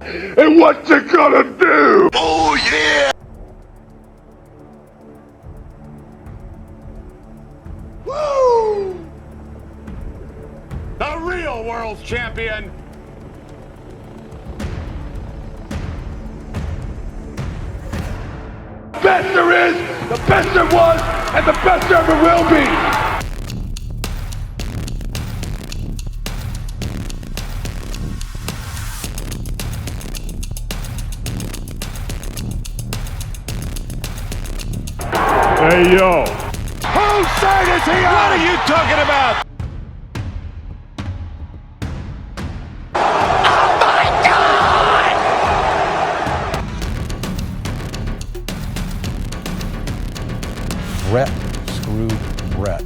And what you gonna do? Oh yeah! Woo! The real world's champion. Best there is, the best there was, and the best there ever will be. Hey yo. Whose side is he on? What are you talking about? Brett screwed Brett.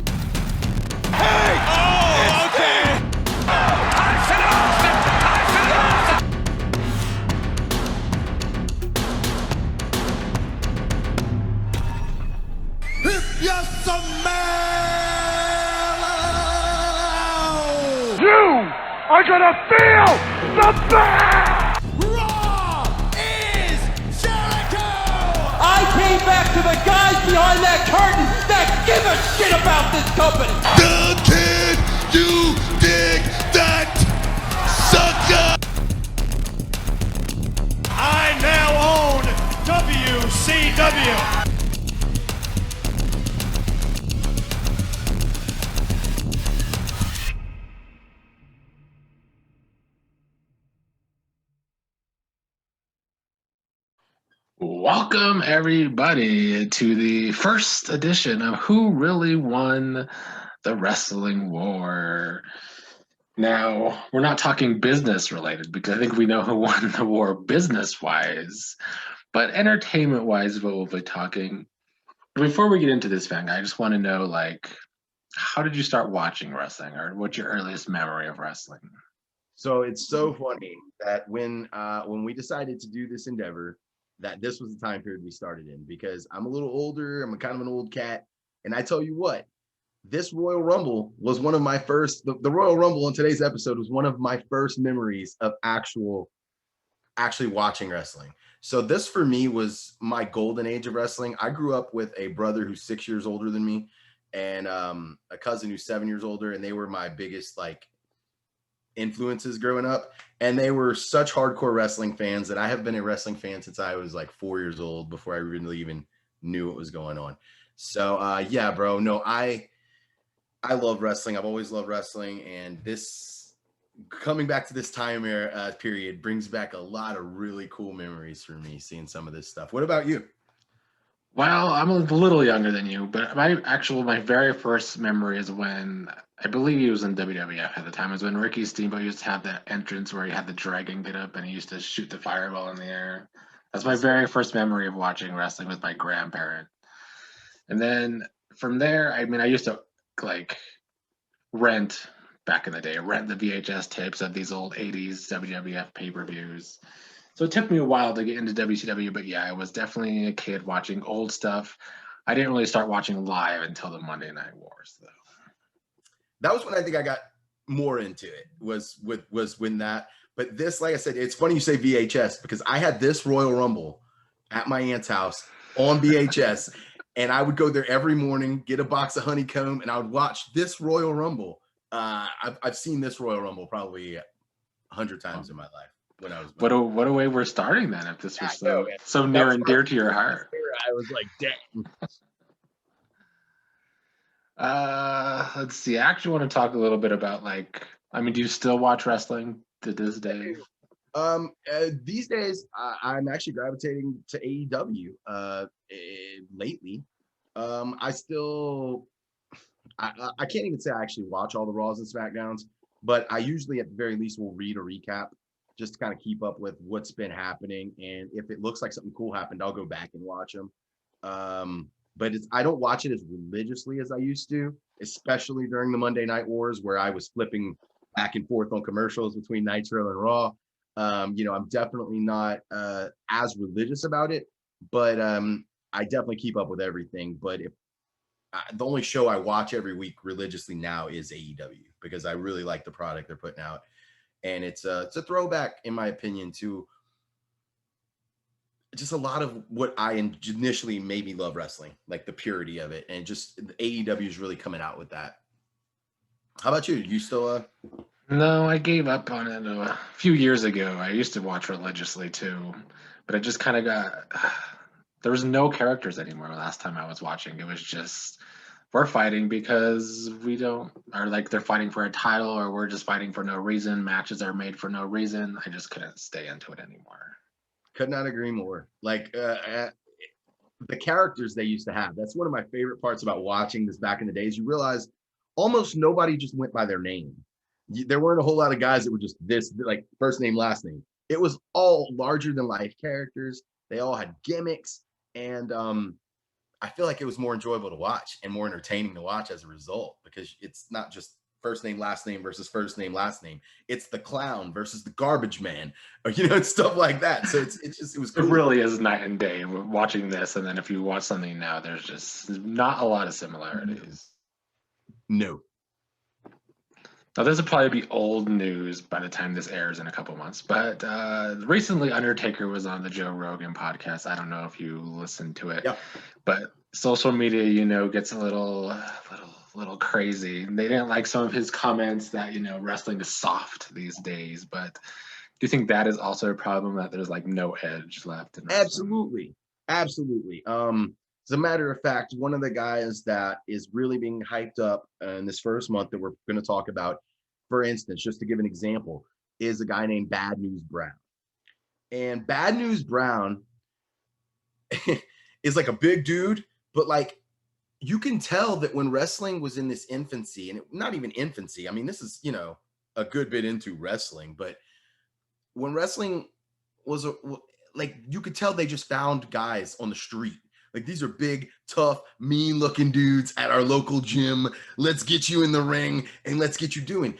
Hey! Oh, okay! If you're some man, You are gonna feel the best! Raw is Jericho! I came back to the guys behind that curtain that give a shit about this company. Can you dig that, sucker? I now own WCW. Welcome, everybody, to the first edition of Who Really Won the Wrestling War. Now, we're not talking business related because I think we know who won the war business wise, but entertainment wise, what we'll be talking. Before we get into this, Fang, I just want to know, how did you start watching wrestling, or what's your earliest memory of wrestling? So it's so funny that when we decided to do this endeavor, that this was the time period we started in, because I'm a little older. I'm kind of an old cat. And I tell you what, this Royal Rumble was one of my first, the Royal Rumble in today's episode was one of my first memories of actually watching wrestling. So this for me was my golden age of wrestling. I grew up with a brother who's 6 years older than me and a cousin who's 7 years older. And they were my biggest influences growing up, and they were such hardcore wrestling fans that I have been a wrestling fan since I was 4 years old, before I really even knew what was going on. So yeah, bro, no, I love wrestling. I've always loved wrestling, and this coming back to this time era period brings back a lot of really cool memories for me, seeing some of this stuff. What about you? Well, I'm a little younger than you, but my very first memory is when, I believe he was in WWF at the time, is when Ricky Steamboat used to have that entrance where he had the dragon get up and he used to shoot the fireball in the air. That's my very first memory of watching wrestling with my grandparent. And then from there, I used to rent back in the day, rent the VHS tapes of these old 80s WWF pay-per-views. So it took me a while to get into WCW, but yeah, I was definitely a kid watching old stuff. I didn't really start watching live until the Monday Night Wars, though. That was when I think I got more into it, was when that. But this, like I said, it's funny you say VHS, because I had this Royal Rumble at my aunt's house on VHS, and I would go there every morning, get a box of honeycomb, and I would watch this Royal Rumble. I've seen this Royal Rumble probably 100 times in my life. When I was what a way we're starting then, if this was so near and dear to your heart. I was like, dang. Let's see. I actually want to talk a little bit about do you still watch wrestling to this day? These days, I'm actually gravitating to AEW. Lately, I can't even say I actually watch all the Raws and SmackDowns, but I usually, at the very least, will read a recap just to kind of keep up with what's been happening. And if it looks like something cool happened, I'll go back and watch them. But I don't watch it as religiously as I used to, especially during the Monday Night Wars, where I was flipping back and forth on commercials between Nitro and Raw. I'm definitely not as religious about it, but I definitely keep up with everything. But if the only show I watch every week religiously now is AEW, because I really like the product they're putting out. And it's a throwback, in my opinion, to just a lot of what I initially made me love wrestling, like the purity of it, and just the AEW is really coming out with that. How about you? You still No, I gave up on it a few years ago. I used to watch religiously too, but I just kind of got. There was no characters anymore last time I was watching. It was just we're fighting because we don't, or like they're fighting for a title, or we're just fighting for no reason. Matches are made for no reason. I just couldn't stay into it anymore. could not agree more. Like the characters they used to have. That's one of my favorite parts about watching this back in the days. You realize almost nobody just went by their name. There weren't a whole lot of guys that were just this, like first name, last name. It was all larger than life characters. They all had gimmicks. And I feel like it was more enjoyable to watch and more entertaining to watch as a result, because it's not just first name, last name versus first name, last name. It's the clown versus the garbage man, or, it's stuff like that. So it was cool. It really is night and day watching this. And then if you watch something now, there's just not a lot of similarities. No. Now, this will probably be old news by the time this airs in a couple months, but recently Undertaker was on the Joe Rogan podcast. I don't know if you listened to it, Yeah. But social media, gets a little crazy. They didn't like some of his comments that, wrestling is soft these days, but do you think that is also a problem, that there's like no edge left in wrestling? Absolutely. As a matter of fact, one of the guys that is really being hyped up in this first month that we're going to talk about, for instance, just to give an example, is a guy named Bad News Brown. And Bad News Brown is like a big dude, but like you can tell that when wrestling was in this infancy, and not even infancy, I mean, this is, a good bit into wrestling, but when wrestling was like, you could tell they just found guys on the street. Like, these are big, tough, mean-looking dudes at our local gym. Let's get you in the ring and let's get you doing.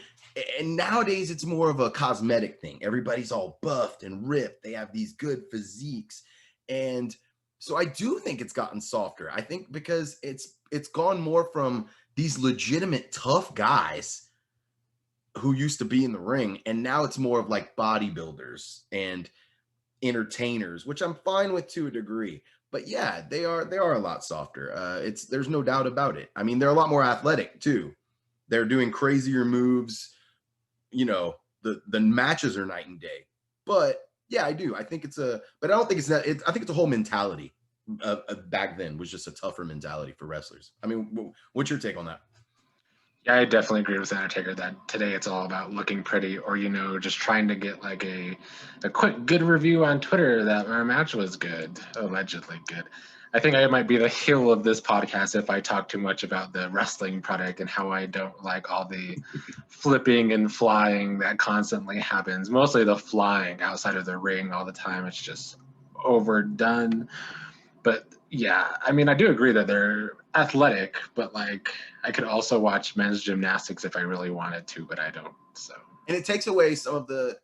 And nowadays, it's more of a cosmetic thing. Everybody's all buffed and ripped. They have these good physiques. And so I do think it's gotten softer. I think because it's gone more from these legitimate tough guys who used to be in the ring, and now it's more of like bodybuilders and entertainers, which I'm fine with to a degree. But yeah, they are a lot softer. There's no doubt about it. I mean, they're a lot more athletic too. They're doing crazier moves. The matches are night and day. But yeah, I do. I think but I don't think it's that. I think it's a whole mentality. Back then was just a tougher mentality for wrestlers. I mean, what's your take on that? Yeah, I definitely agree with Undertaker that today it's all about looking pretty, or just trying to get like a quick good review on Twitter that our match was good, allegedly good. I think I might be the heel of this podcast if I talk too much about the wrestling product and how I don't like all the flipping and flying that constantly happens. Mostly the flying outside of the ring all the time. It's just overdone. But yeah, I mean, I do agree that they're athletic, but like I could also watch men's gymnastics if I really wanted to, but I don't. So, and it takes away some of the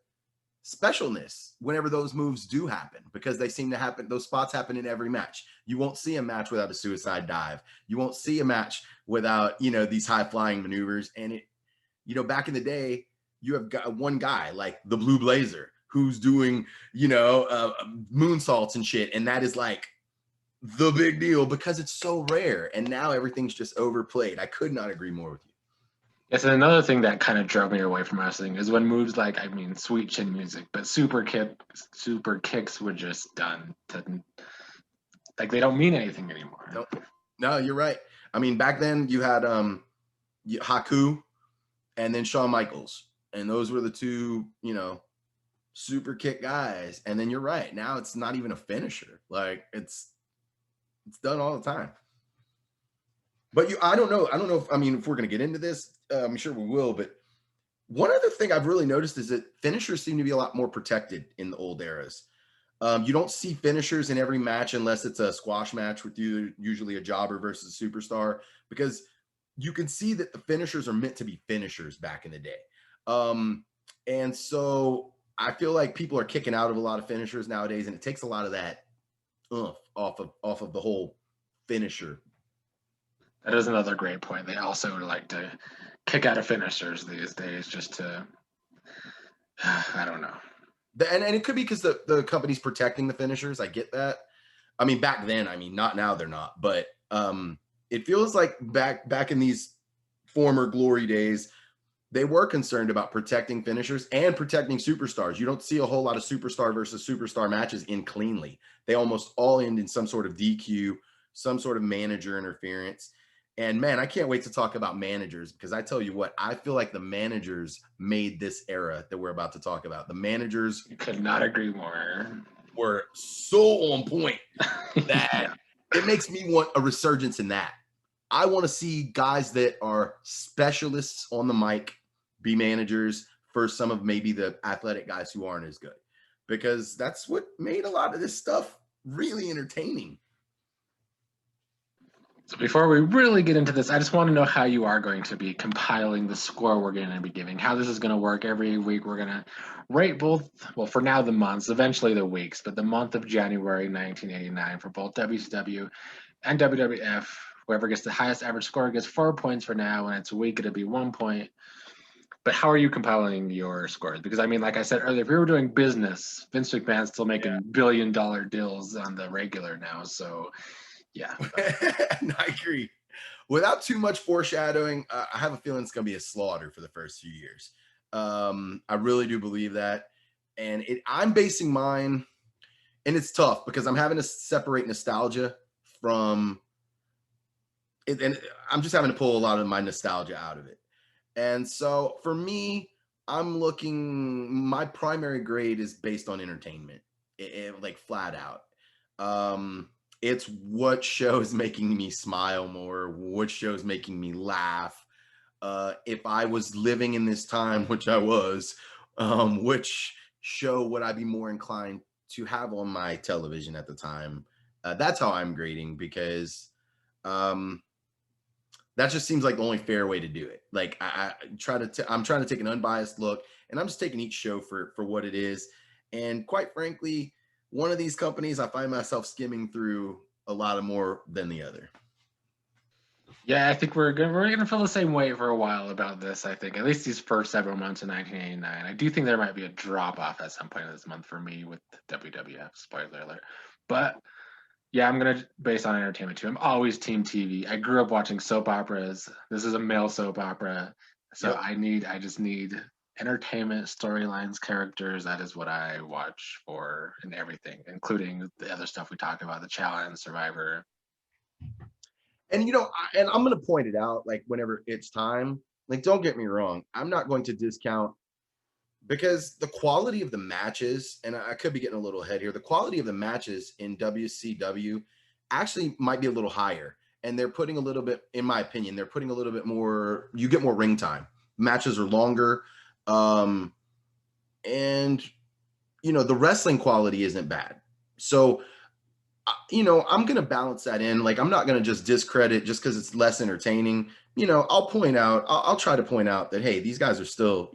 specialness whenever those moves do happen, because they seem to happen. Those spots happen in every match. You won't see a match without a suicide dive. You won't see a match without, these high flying maneuvers. And back in the day, you have got one guy like the Blue Blazer who's doing, moonsaults and shit. And that is like the big deal because it's so rare. And now everything's just overplayed. I could not agree more with you. Yes, and another thing that kind of drove me away from wrestling is when moves like, sweet chin music, but super kicks were just done to, like, they don't mean anything anymore. No, you're right. I mean, back then you had Haku and then Shawn Michaels, and those were the two, super kick guys. And then you're right. Now it's not even a finisher. Like it's done all the time. But I don't know if we're going to get into this, I'm sure we will. But one other thing I've really noticed is that finishers seem to be a lot more protected in the old eras. You don't see finishers in every match unless it's a squash match with usually a jobber versus a superstar, because you can see that the finishers are meant to be finishers back in the day. And so I feel like people are kicking out of a lot of finishers nowadays, and it takes a lot of that off of the whole finisher. That is another great point. They also like to kick out of finishers these days just to, I don't know. And it could be because the company's protecting the finishers. I get that. I mean, back then, I mean, not now, they're not. But it feels like back in these former glory days, they were concerned about protecting finishers and protecting superstars. You don't see a whole lot of superstar versus superstar matches end cleanly. They almost all end in some sort of DQ, some sort of manager interference. And man, I can't wait to talk about managers, because I tell you what, I feel like the managers made this era that we're about to talk about. The managers Could not agree more. were so on point that it makes me want a resurgence in that. I want to see guys that are specialists on the mic be managers for some of maybe the athletic guys who aren't as good, because that's what made a lot of this stuff really entertaining. So before we really get into this, I just want to know how you are going to be compiling the score we're going to be giving, how this is going to work. Every week we're going to rate both, well, for now the months, eventually the weeks, but the month of January 1989 for both WCW and WWF. Whoever gets the highest average score gets 4 points for now, and it's a week, it'll be 1 point. But how are you compiling your scores? Because I mean, like I said earlier, if we were doing business, Vince McMahon's still making billion-dollar deals on the regular now, so yeah. I agree. Without too much foreshadowing, I have a feeling it's going to be a slaughter for the first few years. I really do believe that. And I'm basing mine, and it's tough because I'm having to separate nostalgia from it. And I'm just having to pull a lot of my nostalgia out of it. And so for me, my primary grade is based on entertainment, like flat out. It's what show's making me smile more, what show's making me laugh. If I was living in this time, which I was, which show would I be more inclined to have on my television at the time? That's how I'm grading, because that just seems like the only fair way to do it. Like I'm trying to take an unbiased look, and I'm just taking each show for what it is. And quite frankly, one of these companies, I find myself skimming through a lot of more than the other. Yeah, I think we're gonna feel the same way for a while about this. I think at least these first several months in 1989. I do think there might be a drop off at some point in this month for me with WWF. Spoiler alert, but yeah, I'm gonna base on entertainment too. I'm always team TV. I grew up watching soap operas. This is a male soap opera, so yep. I just need entertainment, storylines, characters. That is what I watch for in everything, including the other stuff we talk about, the challenge, Survivor. And and I'm going to point it out, like, whenever it's time, like, don't get me wrong, I'm not going to discount, because the quality of the matches, and I could be getting a little ahead here, the quality of the matches in WCW actually might be a little higher. And they're putting a little bit, in my opinion, they're putting a little bit more, you get more ring time. Matches are longer. And, the wrestling quality isn't bad. So, I'm going to balance that in. Like, I'm not going to just discredit just because it's less entertaining. I'll try to point out that, hey, these guys are still,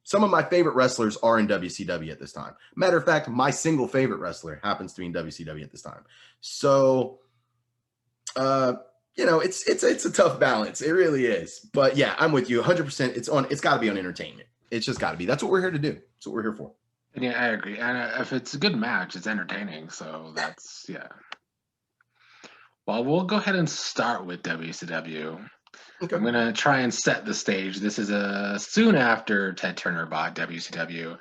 some of my favorite wrestlers are in WCW at this time. Matter of fact, my single favorite wrestler happens to be in WCW at this time. So, it's a tough balance. It really is. But yeah, I'm with you 100%. It's got to be on entertainment. It's just got to be. That's what we're here to do. That's what we're here for. Yeah, I agree. And if it's a good match, it's entertaining. So that's, yeah. Well, we'll go ahead and start with WCW. Okay. I'm going to try and set the stage. This is soon after Ted Turner bought WCW.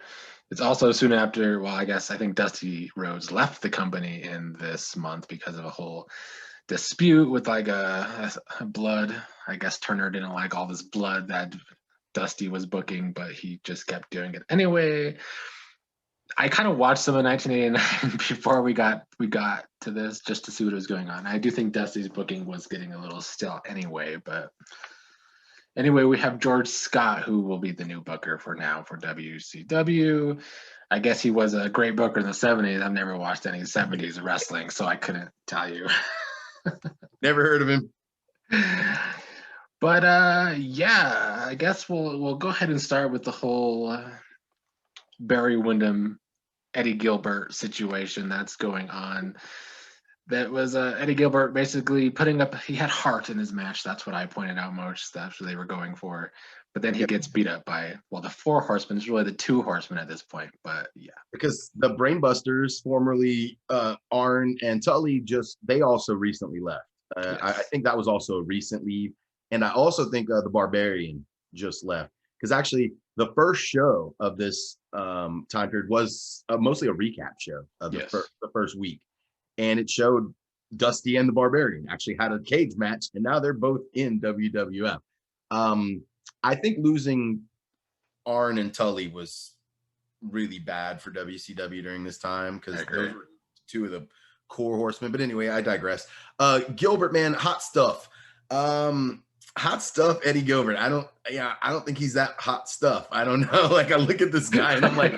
It's also soon after, well, I think Dusty Rhodes left the company in this month because of a whole dispute with like a blood. I guess Turner didn't like all this blood that Dusty was booking, but he just kept doing it anyway. I kind of watched some of 1989 before we got to this, just to see what was going on. I do think Dusty's booking was getting a little stale anyway, but anyway, we have George Scott, who will be the new booker for now for WCW. I guess he was a great booker in the 70s. I've never watched any 70s wrestling, so I couldn't tell you. Never heard of him. But yeah, I guess we'll go ahead and start with the whole Barry Windham, Eddie Gilbert situation that's going on. That was Eddie Gilbert basically putting up. He had heart in his match. That's what I pointed out most. That's what they were going for. But then he gets beat up by the 4 Horsemen. It's really the 2 Horsemen at this point. But yeah, because the Brainbusters, formerly Arn and Tully, they also recently left. Yes. I think that was also a recent leave, and I also think the Barbarian just left, because actually the first show of this time period was mostly a recap show of the first week. And it showed Dusty and the Barbarian actually had a cage match, and now they're both in WWF. I think losing Arn and Tully was really bad for WCW during this time, because those were 2 of the core horsemen. But anyway, I digress. Gilbert, man, hot stuff. Hot stuff, Eddie Gilbert. I don't think he's that hot stuff. I don't know. Like, I look at this guy and I'm like,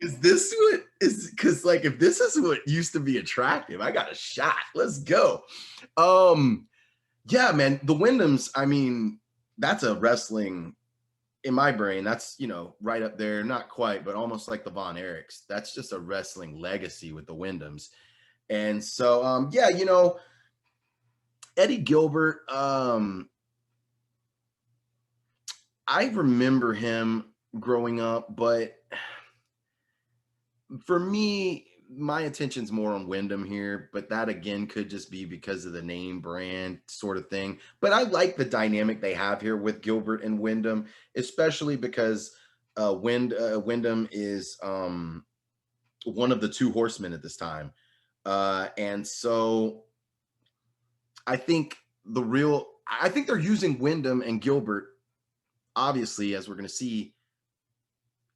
is this what is, because like, if this is what used to be attractive, I got a shot. Let's go. Yeah, man, the Windhams, I mean, that's a wrestling in my brain. That's, right up there, not quite, but almost like the Von Erichs. That's just a wrestling legacy with the Windhams. And so, yeah, Eddie Gilbert, I remember him growing up, but for me, my attention's more on Windham here, but that again could just be because of the name brand sort of thing. But I like the dynamic they have here with Gilbert and Windham, especially because Windham is one of the 2 horsemen at this time. And so I think they're using Windham and Gilbert, obviously, as we're going to see.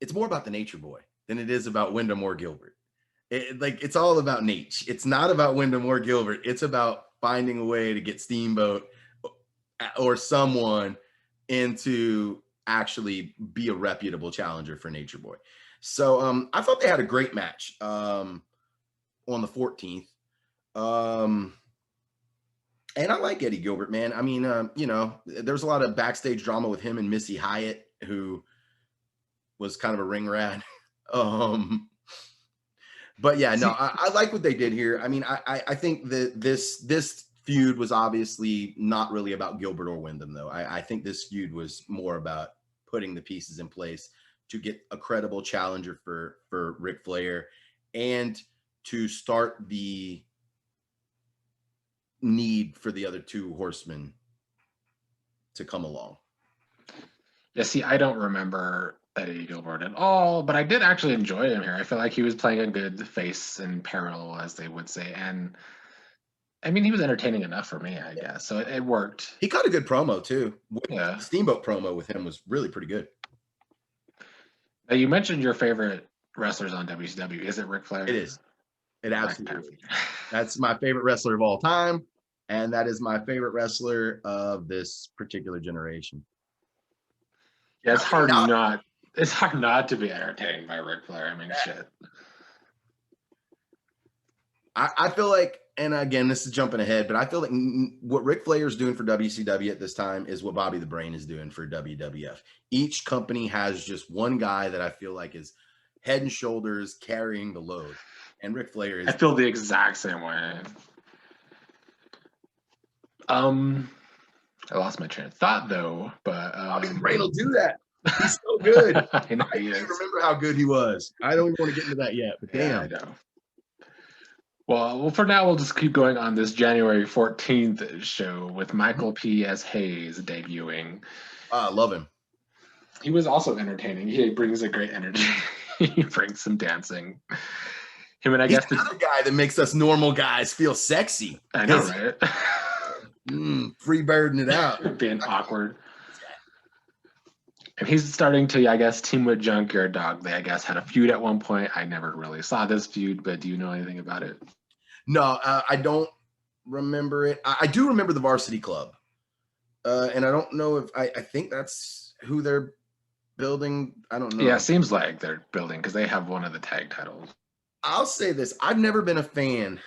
It's more about the Nature Boy than it is about Windham or Gilbert. It's all about Nate. It's not about Windham or Gilbert. It's about finding a way to get Steamboat or someone into actually be a reputable challenger for Nature Boy. So I thought they had a great match on the 14th. And I like Eddie Gilbert, man. I mean, there's a lot of backstage drama with him and Missy Hyatt, who was kind of a ring rat. But yeah, no, I like what they did here. I mean, I think that this feud was obviously not really about Gilbert or Windham, though. I think this feud was more about putting the pieces in place to get a credible challenger for Ric Flair, and to start the need for the other 2 horsemen to come along. Yeah, see, I don't remember Eddie Gilbert at all, but I did actually enjoy him here. I feel like he was playing a good face and peril, as they would say. And I mean, he was entertaining enough for me, I guess. So it worked. He got a good promo too. Yeah. The Steamboat promo with him was really pretty good. Now, you mentioned your favorite wrestlers on WCW. Is it Ric Flair? It is. It absolutely is. That's my favorite wrestler of all time. And that is my favorite wrestler of this particular generation. Yeah, it's hard not to be entertained by Ric Flair. I mean, shit. I feel like, and again, this is jumping ahead, but I feel like what Ric Flair is doing for WCW at this time is what Bobby the Brain is doing for WWF. Each company has just one guy that I feel like is head and shoulders carrying the load. And Ric Flair is. I feel the exact same way. I lost my train of thought, though, but Bobby the Brain will do that. He's so good. I know I can't remember how good he was. I don't even want to get into that yet, but damn. Yeah, I know. Well, for now, we'll just keep going on this January 14th show with Michael P. S. Hayes debuting. I love him. He was also entertaining. He brings a great energy. He brings some dancing. Him and I guess another guy that makes us normal guys feel sexy. I know, right? Free birding it out. Being awkward. And he's starting to, I guess, team with Junkyard Dog. They, I guess, had a feud at one point. I never really saw this feud, but do you know anything about it? No, I don't remember it. I do remember the Varsity Club. And I don't know if I think that's who they're building. I don't know. Yeah, it seems like they're building because they have one of the tag titles. I'll say this. I've never been a fan,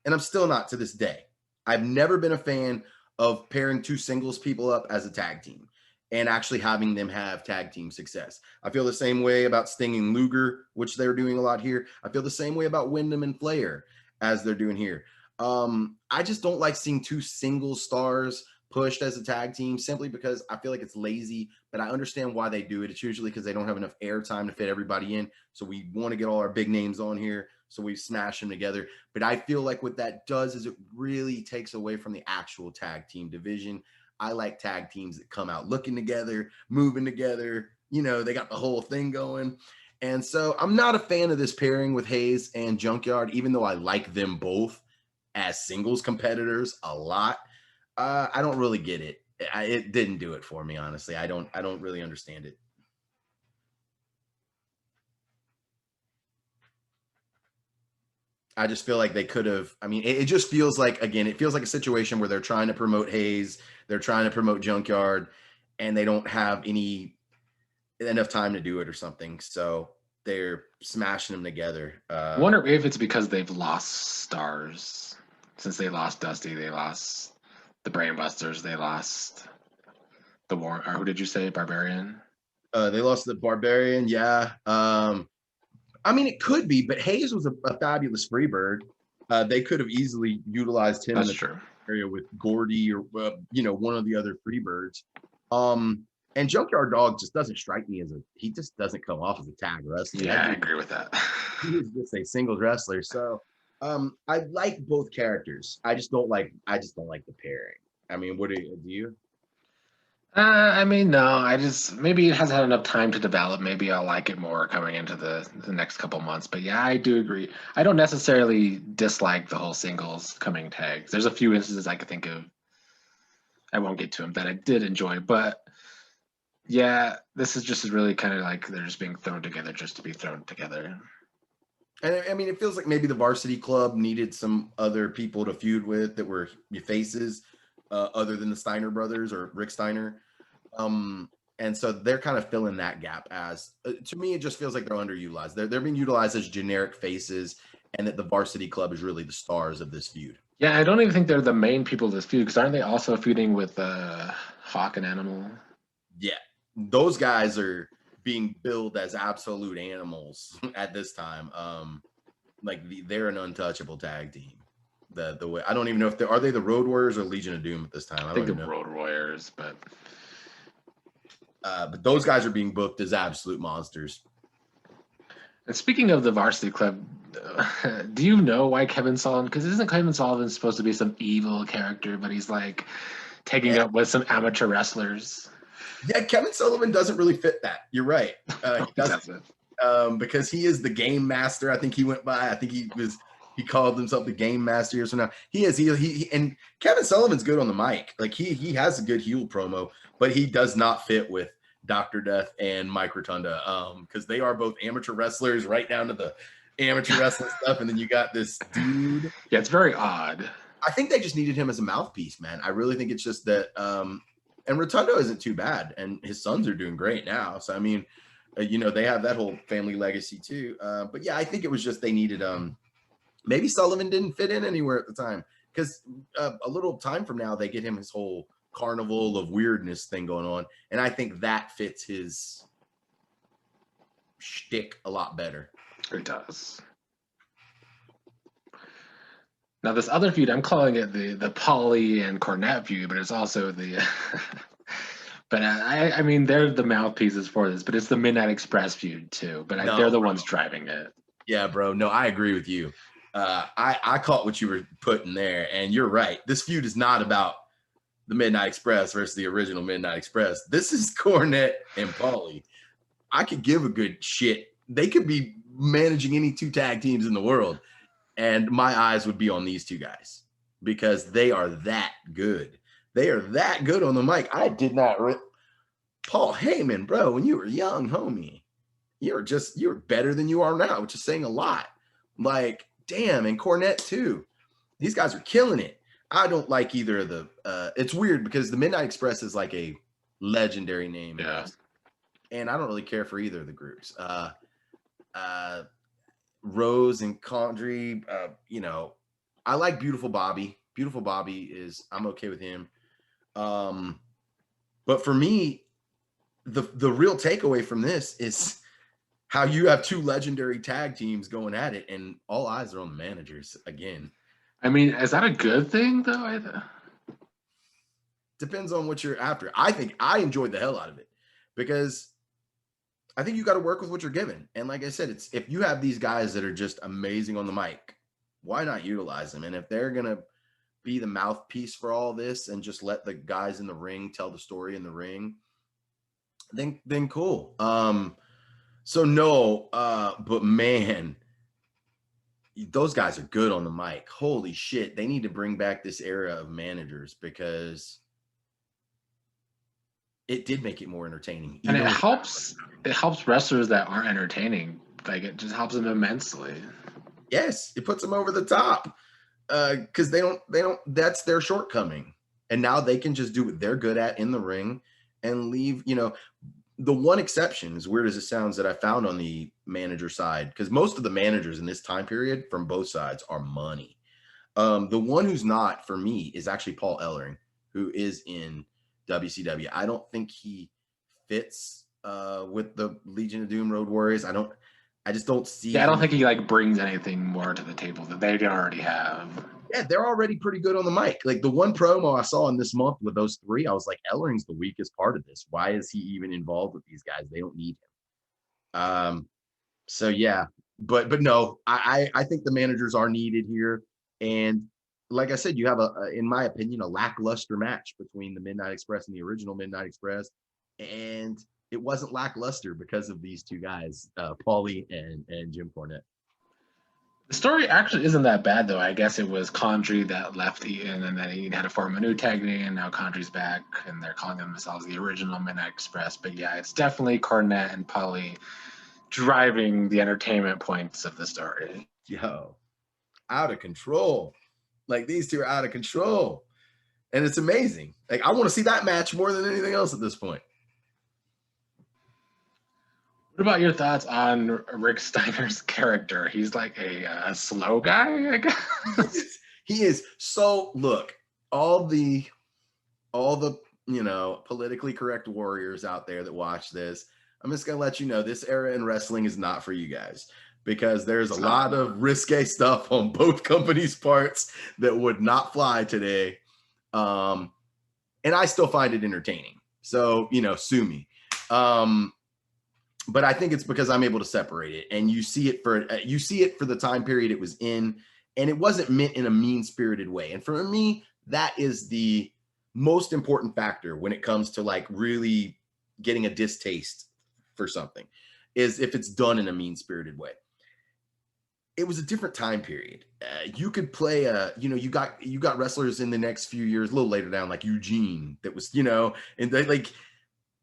and I'm still not to this day. I've never been a fan of pairing 2 singles people up as a tag team and actually having them have tag team success. I feel the same way about Sting and Luger, which they're doing a lot here. I feel the same way about Windham and Flair as they're doing here. I just don't like seeing two single stars pushed as a tag team simply because I feel like it's lazy, but I understand why they do it. It's usually because they don't have enough airtime to fit everybody in. So we want to get all our big names on here. So we smash them together. But I feel like what that does is it really takes away from the actual tag team division. I like tag teams that come out looking together, moving together. You know, they got the whole thing going. And so I'm not a fan of this pairing with Hayes and Junkyard, even though I like them both as singles competitors a lot. I don't really get it. It didn't do it for me, honestly. I don't really understand it. I just feel like they could have. I mean, it just feels like, again, it feels like a situation where they're trying to promote Hayes, they're trying to promote Junkyard, and they don't have enough time to do it or something. So they're smashing them together. I wonder if it's because they've lost stars. Since they lost Dusty, they lost the Brainbusters, they lost the War. Or who did you say? Barbarian? They lost the Barbarian, yeah. I mean, it could be, but Hayes was a fabulous freebird. They could have easily utilized him That's in the true. area with Gordy or one of the other freebirds. And Junkyard Dog just doesn't strike me he just doesn't come off as a tag wrestler. Yeah, I agree with that. He's just a singles wrestler. So I like both characters. I just don't like the pairing. I mean, what do you? I mean, no, maybe it hasn't had enough time to develop. Maybe I'll like it more coming into the next couple months. But yeah, I do agree. I don't necessarily dislike the whole singles coming tags. There's a few instances I could think of. I won't get to them that I did enjoy, but yeah, this is just really kind of like they're just being thrown together just to be thrown together. And I mean, it feels like maybe the Varsity Club needed some other people to feud with that were faces, other than the Steiner brothers or Rick Steiner. And so they're kind of filling that gap to me, it just feels like they're underutilized. They're being utilized as generic faces, and that the Varsity Club is really the stars of this feud. Yeah, I don't even think they're the main people of this feud, because aren't they also feuding with Hawk and Animal? Yeah, those guys are being billed as absolute animals at this time. They're an untouchable tag team. The way I don't even know if are they the Road Warriors or Legion of Doom at this time. I think the Road Warriors, but those guys are being booked as absolute monsters. And speaking of the Varsity Club, do you know why Kevin Sullivan? Because isn't Kevin Sullivan supposed to be some evil character, but he's like taking up with some amateur wrestlers? Yeah, Kevin Sullivan doesn't really fit that. You're right. He doesn't. Because he is the game master. I think he went by. I think he called himself the game master or something. He is. He and Kevin Sullivan's good on the mic. Like he has a good heel promo, but he does not fit with Dr. Death and Mike Rotunda, because they are both amateur wrestlers, right down to the amateur wrestling stuff. And then you got this dude. Yeah, it's very odd. I think they just needed him as a mouthpiece, man. I really think it's just that. And Rotunda isn't too bad, and his sons are doing great now. So I mean, they have that whole family legacy too. But yeah, I think it was just they needed. Maybe Sullivan didn't fit in anywhere at the time, because a little time from now they get him his whole carnival of weirdness thing going on, and I think that fits his shtick a lot better. It does. Now this other feud, I'm calling it the Paulie and Cornette feud, but it's also the. But I mean, they're the mouthpieces for this, but it's the Midnight Express feud too. But they're the ones driving it. Yeah, bro. No, I agree with you. I caught what you were putting there, and you're right. This feud is not about the Midnight Express versus the original Midnight Express. This is Cornette and Paulie. I could give a good shit. They could be managing any two tag teams in the world, and my eyes would be on these two guys because they are that good. They are that good on the mic. I did not. Paul Heyman, bro, when you were young, homie, you're better than you are now, which is saying a lot. Like, damn, and Cornette too. These guys are killing it. I don't like either of the. It's weird because the Midnight Express is like a legendary name. Yeah. And I don't really care for either of the groups. Rose and Condry, I like Beautiful Bobby. Beautiful Bobby I'm okay with him. But for me, the real takeaway from this is how you have two legendary tag teams going at it, and all eyes are on the managers again. I mean, is that a good thing though? Depends on what you're after. I think I enjoyed the hell out of it because I think you got to work with what you're given. And like I said, it's if you have these guys that are just amazing on the mic, why not utilize them? And if they're gonna be the mouthpiece for all this and just let the guys in the ring tell the story in the ring, then cool. So no, but man, those guys are good on the mic. Holy shit, they need to bring back this era of managers because it did make it more entertaining. And it helps wrestlers that aren't entertaining. Like it just helps them immensely. Yes, it puts them over the top. Because they don't that's their shortcoming. And now they can just do what they're good at in the ring and leave, the one exception, as weird as it sounds, that I found on the manager side, because most of the managers in this time period from both sides are money. The one who's not for me is actually Paul Ellering, who is in WCW. I don't think he fits with the Legion of Doom Road Warriors. I just don't see. Yeah, I don't think he like brings anything more to the table that they already have. Yeah, they're already pretty good on the mic. Like the one promo I saw in this month with those three, I was like, Ellering's the weakest part of this. Why is he even involved with these guys? They don't need him. So yeah, but no, I think the managers are needed here. And like I said, you have in my opinion, a lackluster match between the Midnight Express and the original Midnight Express. And it wasn't lackluster because of these two guys, Paulie and Jim Cornette. The story actually isn't that bad, though. I guess it was Condrey that left Eaton, and then he had to form a new tag team, and now Condrey's back, and they're calling themselves the original Midnight Express. But yeah, it's definitely Cornette and Paulie driving the entertainment points of the story. Yo, out of control. Like these two are out of control. And it's amazing. Like I want to see that match more than anything else at this point. What about your thoughts on Rick Steiner's character? He's like a slow guy, I guess. He is. So look, all the politically correct warriors out there that watch this, I'm just gonna let you know this era in wrestling is not for you guys because there's a lot of risque stuff on both companies' parts that would not fly today. And I still find it entertaining. So, sue me. But I think it's because I'm able to separate it, and you see it for the time period it was in, and it wasn't meant in a mean-spirited way. And for me, that is the most important factor when it comes to like really getting a distaste for something, is if it's done in a mean-spirited way. It was a different time period. You could play you got wrestlers in the next few years, a little later down, like Eugene, that was, and they like.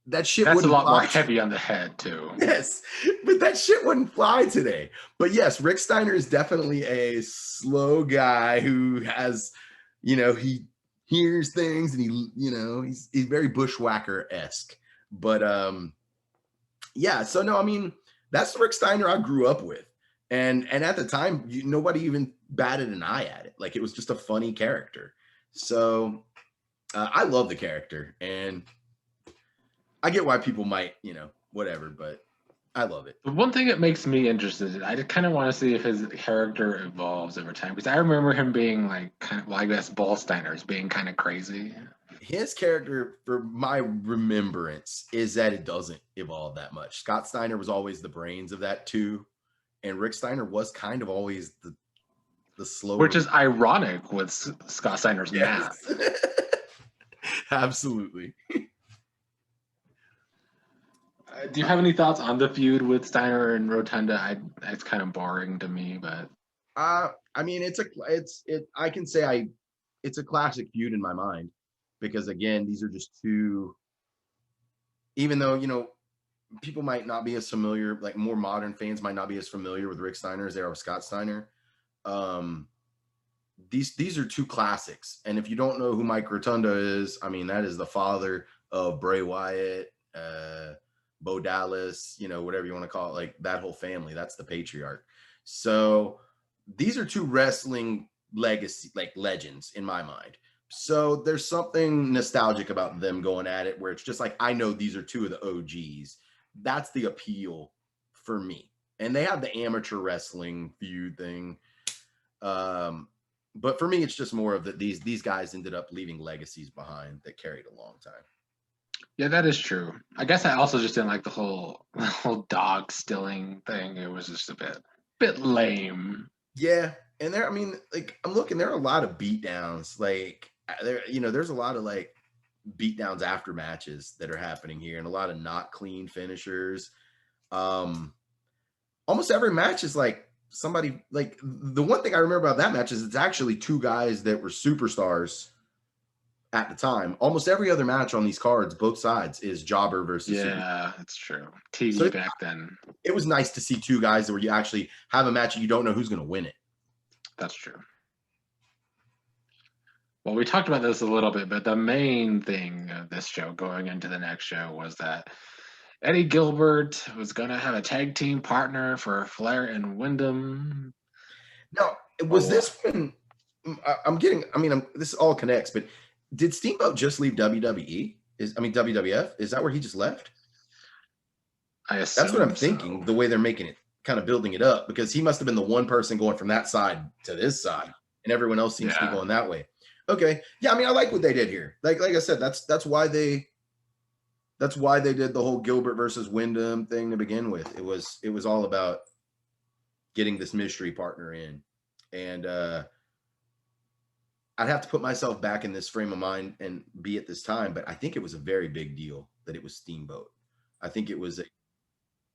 That shit That's a wouldn't lot more fly. heavy on the head too. Yes, but that shit wouldn't fly today. But yes, Rick Steiner is definitely a slow guy who has, he hears things and he's very bushwhacker-esque. But yeah, so no, I mean, that's the Rick Steiner I grew up with. And at the time, nobody even batted an eye at it. Like it was just a funny character. So I love the character, and I get why people might, whatever, but I love it. The one thing that makes me interested, I just kind of want to see if his character evolves over time, because I remember him being like kind of, well, I guess Bull Steiner's being kind of crazy. His character, for my remembrance, is that it doesn't evolve that much. Scott Steiner was always the brains of that too, and Rick Steiner was kind of always the slower. Which is ironic with Scott Steiner's math. Absolutely. Do you have any thoughts on the feud with Steiner and Rotunda? It's kind of boring to me, but I mean, I can say it's a classic feud in my mind, because again, these are just two. Even though people might not be as familiar, like more modern fans might not be as familiar with Rick Steiner as they are with Scott Steiner. These are two classics, and if you don't know who Mike Rotunda is, I mean, that is the father of Bray Wyatt. Bo Dallas, whatever you want to call it, like that whole family, that's the patriarch. So these are two wrestling legacy, like legends in my mind. So there's something nostalgic about them going at it, where it's just like, I know these are two of the OGs. That's the appeal for me. And they have the amateur wrestling feud thing. But for me, it's just more of that these guys ended up leaving legacies behind that carried a long time. Yeah, that is true. I guess I also just didn't like the whole dog stealing thing. It was just a bit lame. Yeah, and there, I mean, like I'm looking, there are a lot of beatdowns. Like there's a lot of like beatdowns after matches that are happening here, and a lot of not clean finishers. Almost every match is like somebody, like the one thing I remember about that match is it's actually two guys that were superstars at the time. Almost every other match on these cards, both sides, is jobber versus Yeah, that's true. TV So back then. it was nice to see two guys where you actually have a match and you don't know who's going to win it. That's true. Well, we talked about this a little bit, but the main thing of this show going into the next show was that Eddie Gilbert was going to have a tag team partner for Flair and Windham. Now, was this when this all connects, but did Steamboat just leave WWE? WWF? Is that where he just left? I assume that's what I'm thinking, the way they're making it, kind of building it up, because he must have been the one person going from that side to this side, and everyone else seems to be going that way. Okay. Yeah, I mean, I like what they did here. Like I said, that's why they did the whole Gilbert versus Windham thing to begin with. It was all about getting this mystery partner in. And I'd have to put myself back in this frame of mind and be at this time, but I think it was a very big deal that it was Steamboat. I think it was a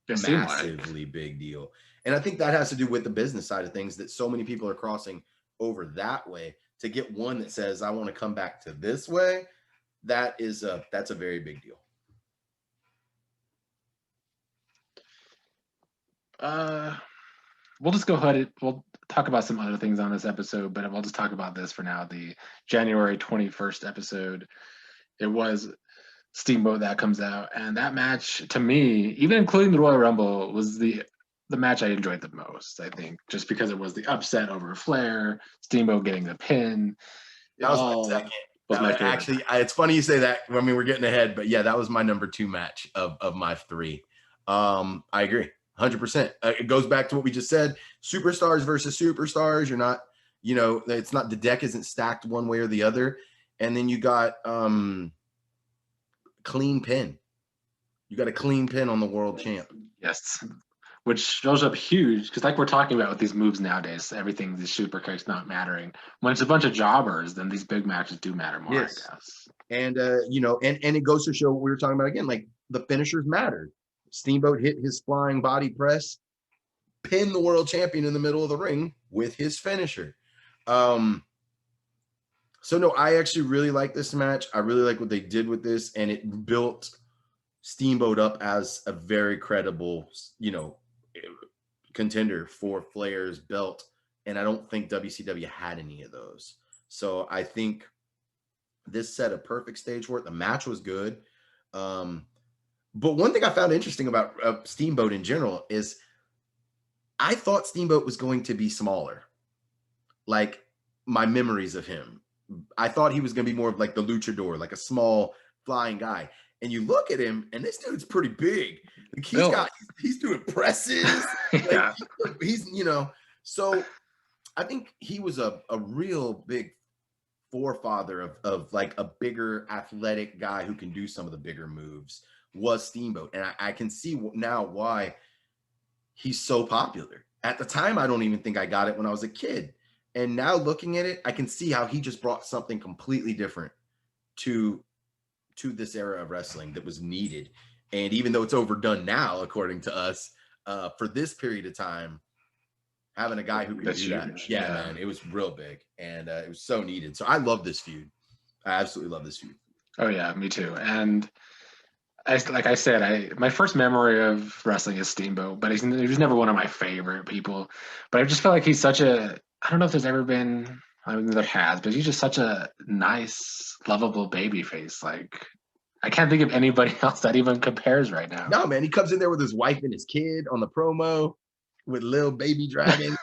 massively big deal. And I think that has to do with the business side of things, that so many people are crossing over that way. To get one that says, I want to come back to this way, that's a very big deal. We'll just go ahead. We'll talk about some other things on this episode, but we'll just talk about this for now. The January 21st episode, it was Steamboat that comes out, and that match, to me, even including the Royal Rumble, was the match I enjoyed the most, I think, just because it was the upset over Flair, Steamboat getting the pin. That was my second. Actually, it's funny you say that. I mean, we're getting ahead, but yeah, that was my number 2 match of my 3. I agree 100%. It goes back to what we just said. Superstars versus superstars. You're not, it's not, the deck isn't stacked one way or the other. And then you got clean pin. You got a clean pin on the world champ. Yes. Which shows up huge, because like we're talking about with these moves nowadays, everything, the super kicks not mattering. When it's a bunch of jobbers, then these big matches do matter more, yes. I guess. And, and it goes to show what we were talking about again, like the finishers mattered. Steamboat hit his flying body press, pinned the world champion in the middle of the ring with his finisher. So no, I actually really like this match. I really like what they did with this, and it built Steamboat up as a very credible, contender for Flair's belt. And I don't think WCW had any of those. So I think this set a perfect stage for it. The match was good. But one thing I found interesting about Steamboat in general is I thought Steamboat was going to be smaller. Like my memories of him, I thought he was going to be more of like the luchador, like a small flying guy. And you look at him, and this dude's pretty big. Like he's doing presses. Yeah. Like he's so I think he was a real big forefather of like a bigger athletic guy who can do some of the bigger moves, was Steamboat. And I can see now why he's so popular. At the time, I don't even think I got it when I was a kid. And now looking at it, I can see how he just brought something completely different to this era of wrestling that was needed. And even though it's overdone now, according to us, for this period of time, having a guy who could do that, yeah, man, it was real big, and it was so needed. So I love this feud. I absolutely love this feud. Oh yeah, me too. And my first memory of wrestling is Steamboat, but he was never one of my favorite people. But I just feel like he's such a, I don't know if there's ever been, I mean, there has, but he's just such a nice, lovable baby face. Like, I can't think of anybody else that even compares right now. No, man, he comes in there with his wife and his kid on the promo with Lil Baby Dragon.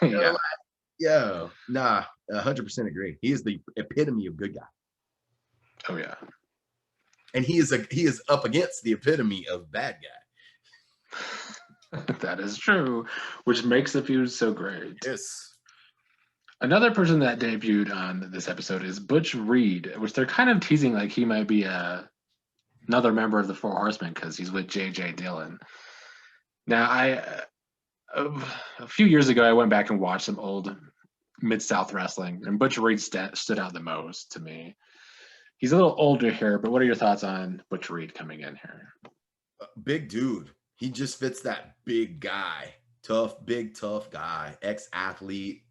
Yeah. Nah, 100% agree. He is the epitome of good guy. Oh yeah. And he is up against the epitome of bad guy. That is true, which makes the feud so great. Yes. Another person that debuted on this episode is Butch Reed, which they're kind of teasing like he might be another member of the Four Horsemen because he's with J.J. Dillon. Now, a few years ago, I went back and watched some old Mid-South wrestling, and Butch Reed stood out the most to me. He's a little older here, but what are your thoughts on Butch Reed coming in here? Big dude. He just fits that big guy. Tough guy. Ex-athlete.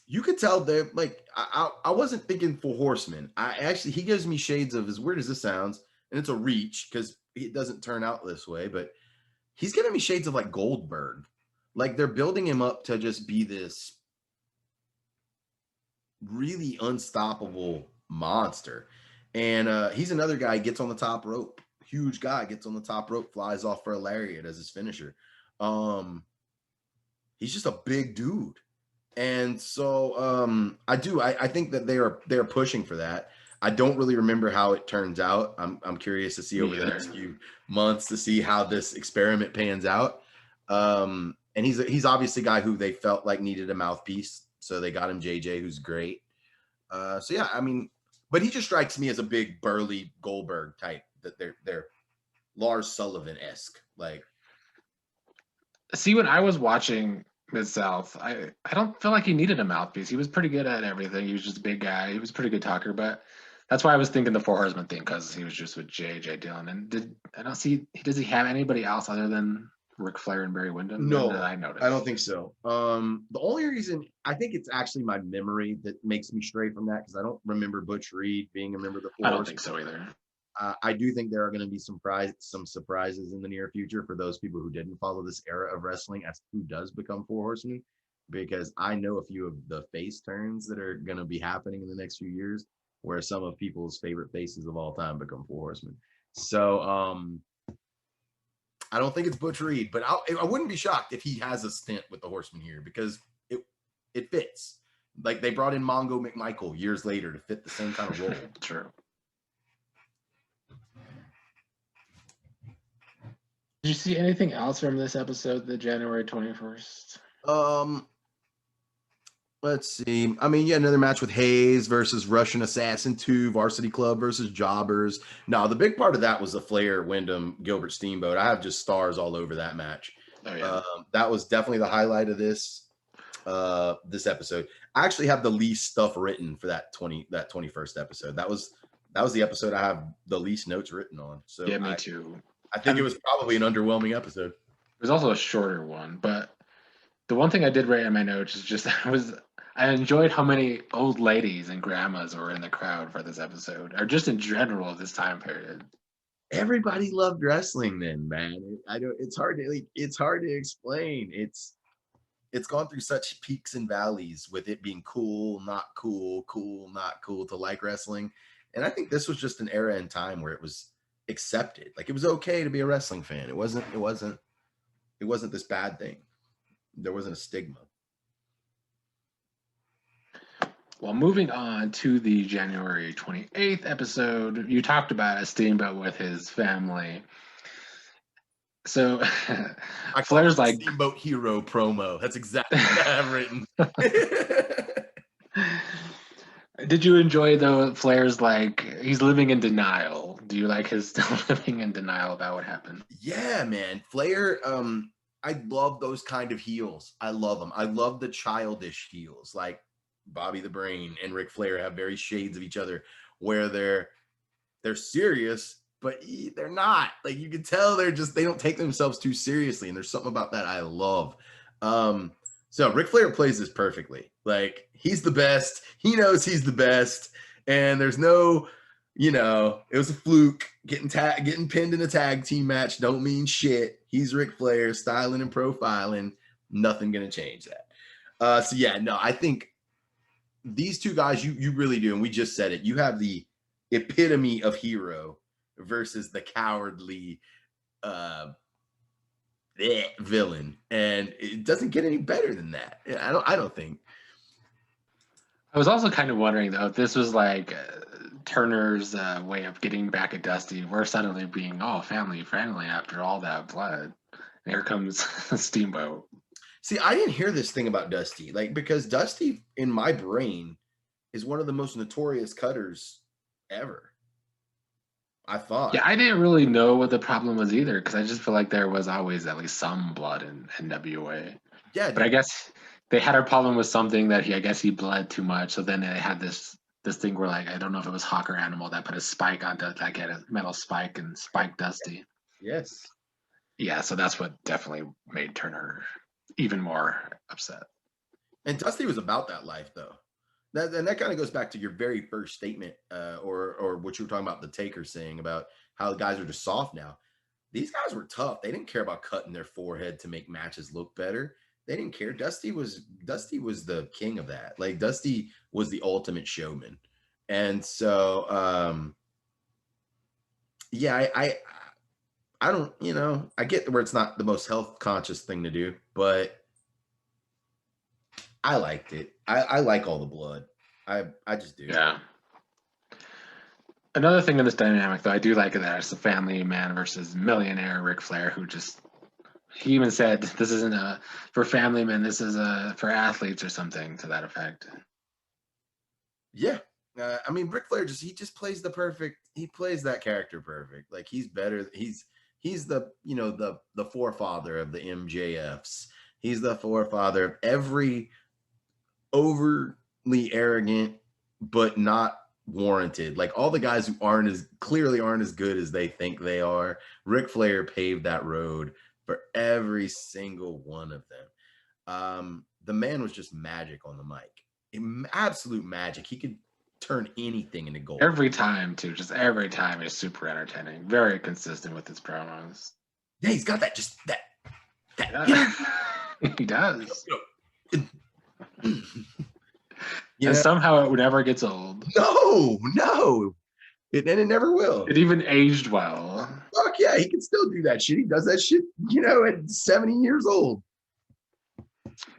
You could tell they're like, I wasn't thinking Four Horsemen. He gives me shades of, as weird as this sounds, and it's a reach because it doesn't turn out this way, but he's giving me shades of like Goldberg. Like they're building him up to just be this really unstoppable monster. And he's another guy, gets on the top rope. Huge guy, gets on the top rope, flies off for a lariat as his finisher. He's just a big dude. And so I think that they're pushing for that. I don't really remember how it turns out. I'm curious to see over the next few months to see how this experiment pans out. And he's obviously a guy who they felt like needed a mouthpiece, so they got him JJ, who's great. So yeah, I mean, but he just strikes me as a big burly Goldberg type. That they're Lars Sullivan-esque. Like, see, when I was watching Mid-South, I don't feel like he needed a mouthpiece. He was pretty good at everything. He was just a big guy. He was a pretty good talker, but that's why I was thinking the Four Horsemen thing, because he was just with J.J. Dillon. And does he have anybody else other than Ric Flair and Barry Windham? No, I noticed. I don't think so. The only reason, I think it's actually my memory that makes me stray from that, because I don't remember Butch Reed being a member of the Four I don't Horsemen. think so either. I do think there are going to be some surprises in the near future for those people who didn't follow this era of wrestling as who does become Four Horsemen, because I know a few of the face turns that are going to be happening in the next few years, where some of people's favorite faces of all time become Four Horsemen. So I don't think it's Butch Reed, but I wouldn't be shocked if he has a stint with the Horsemen here, because it fits. Like they brought in Mongo McMichael years later to fit the same kind of role. True. Did you see anything else from this episode, the January 21st? Let's see. I mean, yeah, another match with Hayes versus Russian Assassin 2, Varsity Club versus Jobbers. No, the big part of that was the Flair, Windham, Gilbert, Steamboat. I have just stars all over that match. Oh, yeah. That was definitely the highlight of this episode. I actually have the least stuff written for that 21st episode. That was the episode I have the least notes written on. So yeah, me too. I think it was probably an underwhelming episode. It was also a shorter one, but the one thing I did write in my notes is just I enjoyed how many old ladies and grandmas were in the crowd for this episode, or just in general this time period. Everybody loved wrestling then, man. It's hard to explain. It's gone through such peaks and valleys with it being cool, not cool, cool, not cool to like wrestling. And I think this was just an era in time where it was accepted. Like it was okay to be a wrestling fan. It wasn't this bad thing. There wasn't a stigma. Well, moving on to the January 28th episode, you talked about a Steamboat with his family. So Flair's like Steamboat Hero promo. That's exactly what I have written. Did you enjoy though? Flair's like he's living in denial. Do you like his still living in denial about what happened? Yeah, man. Flair, I love those kind of heels. I love them. I love the childish heels, like Bobby the Brain and Ric Flair have very shades of each other, where they're serious, but they're not. Like you can tell they don't take themselves too seriously, and there's something about that I love. So Ric Flair plays this perfectly. Like he's the best. He knows he's the best, and there's no, it was a fluke. Getting pinned in a tag team match don't mean shit. He's Ric Flair, styling and profiling. Nothing gonna change that. So yeah, no, I think these two guys, you really do, and we just said it. You have the epitome of hero versus the cowardly villain, and it doesn't get any better than that. I don't think. I was also kind of wondering though if this was like Turner's way of getting back at Dusty. We're suddenly being all family friendly after all that blood. And here comes Steamboat. See, I didn't hear this thing about Dusty, like, because Dusty in my brain is one of the most notorious cutters ever. I thought. Yeah, I didn't really know what the problem was either because I just feel like there was always at least some blood in NWA. Yeah, But I guess they had a problem with something that I guess he bled too much. So then they had this thing where, like, I don't know if it was Hawk or Animal that put a spike onto, like, had a metal spike and spiked Dusty. yes. Yeah, so that's what definitely made Turner even more upset. And Dusty was about that life, though. That kind of goes back to your very first statement, or what you were talking about, the Taker saying about how the guys are just soft now. These guys were tough. They didn't care about cutting their forehead to make matches look better. They didn't care. Dusty was the king of that. Like, Dusty was the ultimate showman. And so, yeah, I don't, I get where it's not the most health conscious thing to do, but I liked it. I like all the blood. I just do. Yeah. Another thing in this dynamic, though, I do like it that it's a family man versus millionaire Ric Flair, who he even said, this isn't for family men, this is for athletes or something to that effect. Yeah. I mean, Ric Flair he just plays he plays that character perfect. Like, he's better. He's the, the forefather of the MJFs. He's the forefather of every overly arrogant, but not warranted. Like, all the guys who clearly aren't as good as they think they are. Ric Flair paved that road for every single one of them. The man was just magic on the mic. Absolute magic. He could turn anything into gold. Every time, too. Just every time is super entertaining. Very consistent with his promos. Yeah, he's got that Yeah. He does. And somehow it never gets old. No. And it never will. It even aged well. Fuck yeah, he can still do that shit. He does that shit, at 70 years old.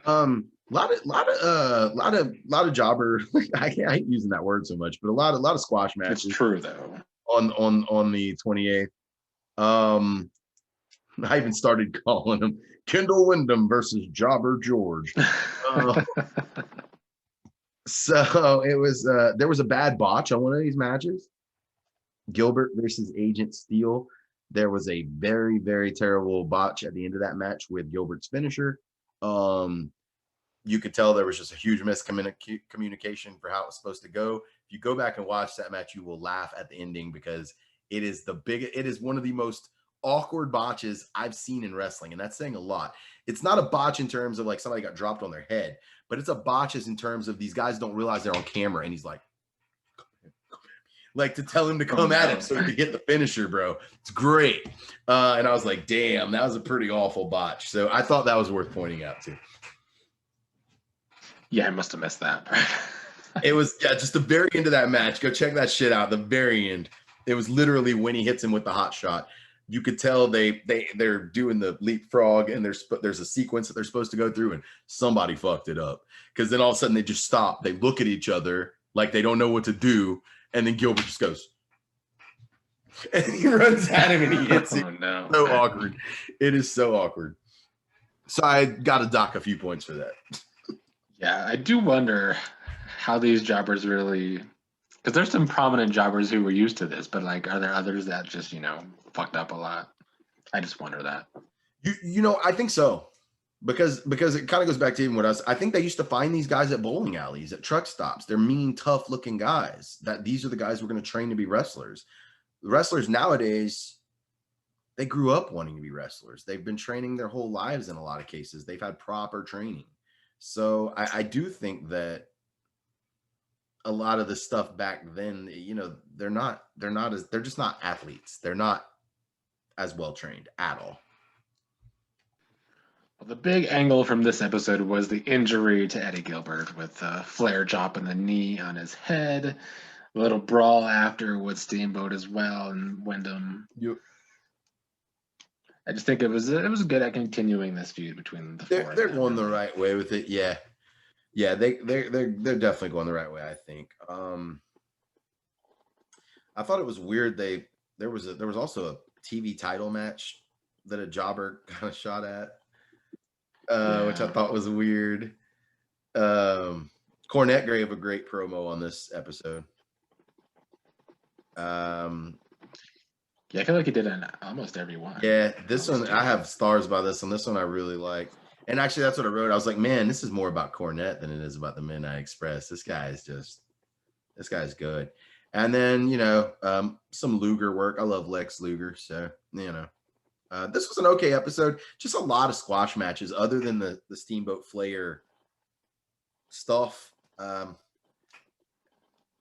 Lot of jobber. I hate using that word so much, but a lot of squash matches. It's true though. On the 28th. I even started calling him Kendall Windham versus Jobber George. So it was there was a bad botch on one of these matches. Gilbert versus Agent Steel. There was a very, very terrible botch at the end of that match with Gilbert's finisher. You could tell there was just a huge miscommunication for how it was supposed to go. If you go back and watch that match, you will laugh at the ending because it is one of the most awkward botches I've seen in wrestling, and that's saying a lot. It's not a botch in terms of like somebody got dropped on their head, but it's a botches in terms of these guys don't realize they're on camera, and he's like to tell him to come at him so he could hit the finisher, bro. It's great. And I was like, damn, that was a pretty awful botch. So I thought that was worth pointing out too. Yeah, I must have missed that. It was, just the very end of that match. Go check that shit out. The very end. It was literally when he hits him with the hot shot. You could tell they're doing the leapfrog, and there's a sequence that they're supposed to go through, and somebody fucked it up. Because then all of a sudden they just stop. They look at each other like they don't know what to do, and then Gilbert just goes, and he runs at him and he hits him. No. So awkward. It is so awkward. So I got to dock a few points for that. Yeah, I do wonder how these jobbers really, because there's some prominent jobbers who were used to this, but like, are there others that just, fucked up a lot? I just wonder that. I think so. Because it kind of goes back to even what I think they used to find these guys at bowling alleys, at truck stops. They're mean, tough looking guys. That these are the guys we're going to train to be wrestlers. The wrestlers nowadays, they grew up wanting to be wrestlers. They've been training their whole lives in a lot of cases. They've had proper training. So I do think that a lot of the stuff back then, they're just not athletes. They're not as well trained at all. Well, the big angle from this episode was the injury to Eddie Gilbert with Flair dropping the knee on his head. A little brawl after with Steamboat as well and Windham. Yep. I just think it was good at continuing this feud between the four. They're going the right way with it. Yeah. They're definitely going the right way, I think. I thought it was weird. There was also a TV title match that a jobber kind of shot at. which I thought was weird. Cornette gave a great promo on this episode. Yeah, I feel like he did it in almost every one. Yeah, this one, I have stars by this one. This one I really liked. And actually, that's what I wrote. I was like, man, this is more about Cornette than it is about the Midnight Express. This guy's good. And then, some Luger work. I love Lex Luger. So, this was an okay episode. Just a lot of squash matches other than the Steamboat Flair stuff. All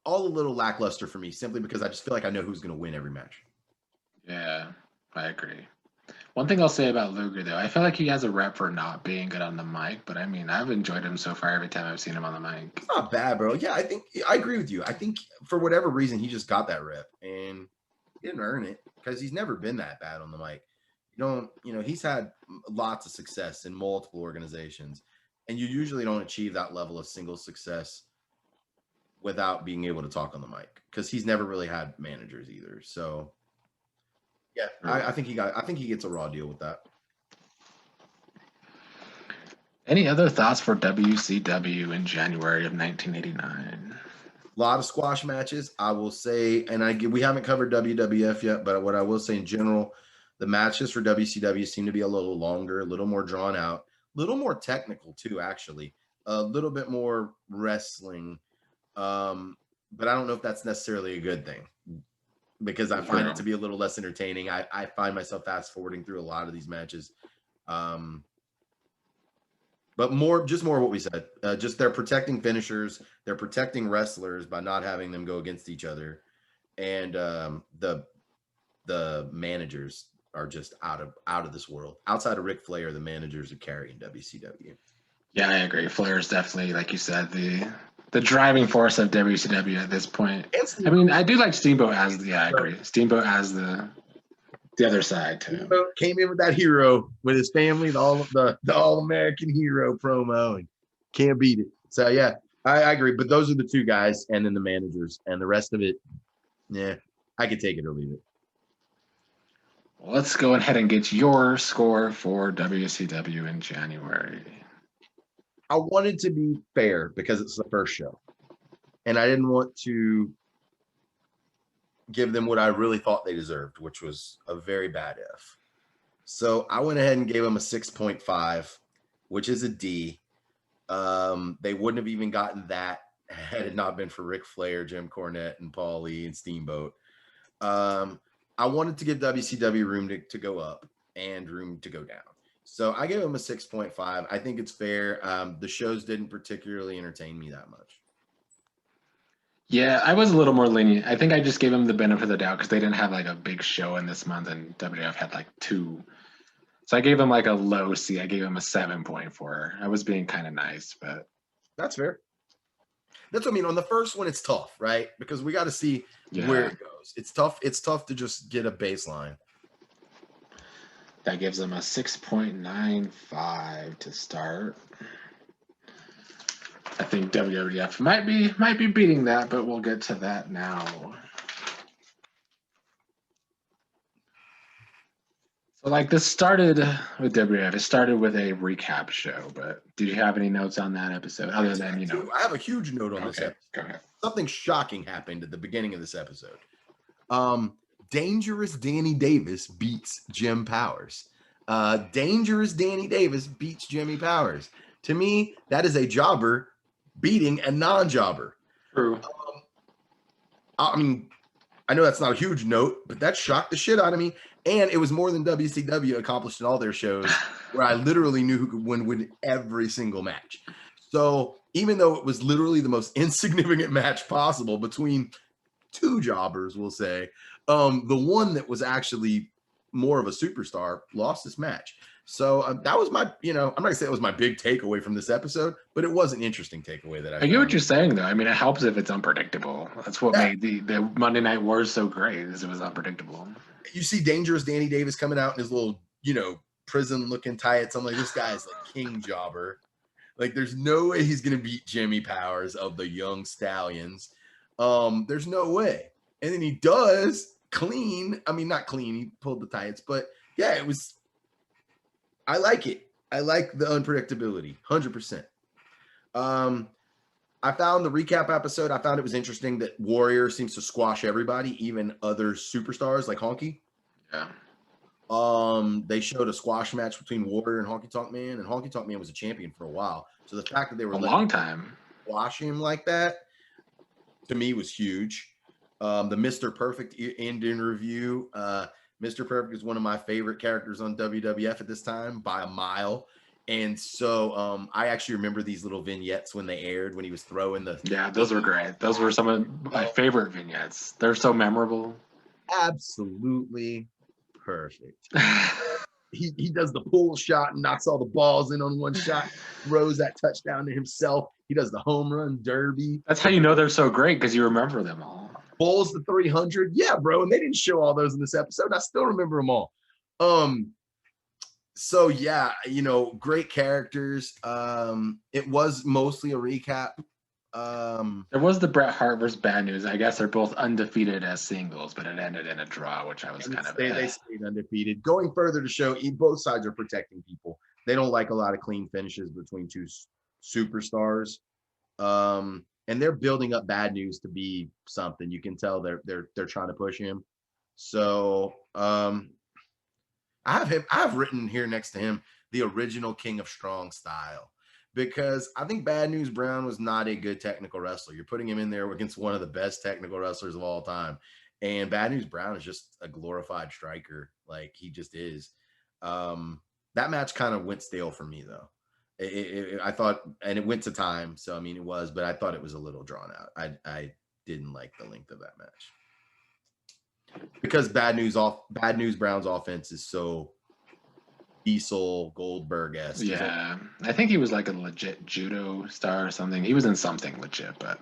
a little lackluster for me simply because I just feel like I know who's going to win every match. Yeah, I agree. One thing I'll say about Luger, though, I feel like he has a rep for not being good on the mic, but I mean, I've enjoyed him so far every time I've seen him on the mic. It's not bad, bro. Yeah, I agree with you. I think for whatever reason, he just got that rep and he didn't earn it because he's never been that bad on the mic. He's had lots of success in multiple organizations, and you usually don't achieve that level of single success without being able to talk on the mic because he's never really had managers either. So yeah, I think he gets a raw deal with that. Any other thoughts for WCW in January of 1989? A lot of squash matches, I will say, and we haven't covered WWF yet, but what I will say in general, the matches for WCW seem to be a little longer, a little more drawn out, a little more technical too, actually, a little bit more wrestling. But I don't know if that's necessarily a good thing because I find it to be a little less entertaining. I find myself fast forwarding through a lot of these matches. But more what we said, just they're protecting finishers. They're protecting wrestlers by not having them go against each other. And the managers are just out of this world. Outside of Ric Flair, the managers are carrying WCW. Yeah, I agree. Flair is definitely, like you said, the driving force of WCW at this point. I mean, I do like Steamboat as I agree. Steamboat as the other side too. Steamboat came in with that hero with his family, the All-American hero promo, and can't beat it. So yeah, I agree. But those are the two guys, and then the managers, and the rest of it, yeah, I could take it or leave it. Well, let's go ahead and get your score for WCW in January. I wanted to be fair because it's the first show, and I didn't want to give them what I really thought they deserved, which was a very bad F. So I went ahead and gave them a 6.5, which is a D. They wouldn't have even gotten that had it not been for Ric Flair, Jim Cornette, and Paul Lee and Steamboat. I wanted to give WCW room to go up and room to go down. So I gave them a 6.5. I think it's fair. The shows didn't particularly entertain me that much. Yeah, I was a little more lenient. I think I just gave them the benefit of the doubt because they didn't have like a big show in this month, and WWF had like 2. So I gave them like a low C. I gave them a 7.4. I was being kind of nice, but that's fair. That's what I mean. On the first one, it's tough, right? Because we got to see where it goes. It's tough. It's tough to just get a baseline. That gives them a 6.95 to start. I think WWF might be beating that, but we'll get to that now. So like this started with WWF. It started with a recap show, but did you have any notes on that episode other than, I have a huge note on this episode. Go ahead. Something shocking happened at the beginning of this episode. Dangerous Danny Davis beats Jim Powers. Dangerous Danny Davis beats Jimmy Powers. To me, that is a jobber beating a non-jobber. True. I mean, I know that's not a huge note, but that shocked the shit out of me. And it was more than WCW accomplished in all their shows, where I literally knew who could win every single match. So even though it was literally the most insignificant match possible between two jobbers, we'll say, the one that was actually more of a superstar lost this match. So that was my, I'm not gonna say it was my big takeaway from this episode, but it was an interesting takeaway that I get what you're saying though. I mean, it helps if it's unpredictable. That's what made the Monday Night Wars so great, is it was unpredictable. You see Dangerous Danny Davis coming out in his little, prison looking tights. I'm like, this guy's like king jobber. Like, there's no way he's gonna beat Jimmy Powers of the Young Stallions. There's no way. And then he does clean. I mean, not clean. He pulled the tights, but yeah, I like it. I like the unpredictability, 100%. I found the recap episode. I found it was interesting that Warrior seems to squash everybody, even other superstars like Honky. Yeah. They showed a squash match between Warrior and Honky Tonk Man, and Honky Tonk Man was a champion for a while. So the fact that they were a long time squash him like that, to me, was huge. The Mr. Perfect end review. Mr. Perfect is one of my favorite characters on WWF at this time by a mile. And so I actually remember these little vignettes when they aired, when he was throwing the... Yeah, those were great. Those were some of my favorite vignettes. They're so memorable. Absolutely perfect. He does the pull shot and knocks all the balls in on one shot, throws that touchdown to himself. He does the home run derby. That's how you know they're so great, because you remember them all. Bowls the 300. Yeah, bro. And they didn't show all those in this episode. I still remember them all. So yeah, great characters. It was mostly a recap. There was the Bret Hart versus Bad News. I guess they're both undefeated as singles, but it ended in a draw, which I was kind of... They stayed undefeated. Going further to show both sides are protecting people. They don't like a lot of clean finishes between two superstars. And they're building up Bad News to be something. You can tell they're trying to push him. So I have written here next to him the original King of Strong Style, because I think Bad News Brown was not a good technical wrestler. You're putting him in there against one of the best technical wrestlers of all time. And Bad News Brown is just a glorified striker. Like, he just is. That match kind of went stale for me, though. I thought, and it went to time. So, I mean, it was, but I thought it was a little drawn out. I didn't like the length of that match. Because Bad News Brown's offense is so Diesel Goldberg-esque. Yeah, I think he was like a legit judo star or something. He was in something legit, but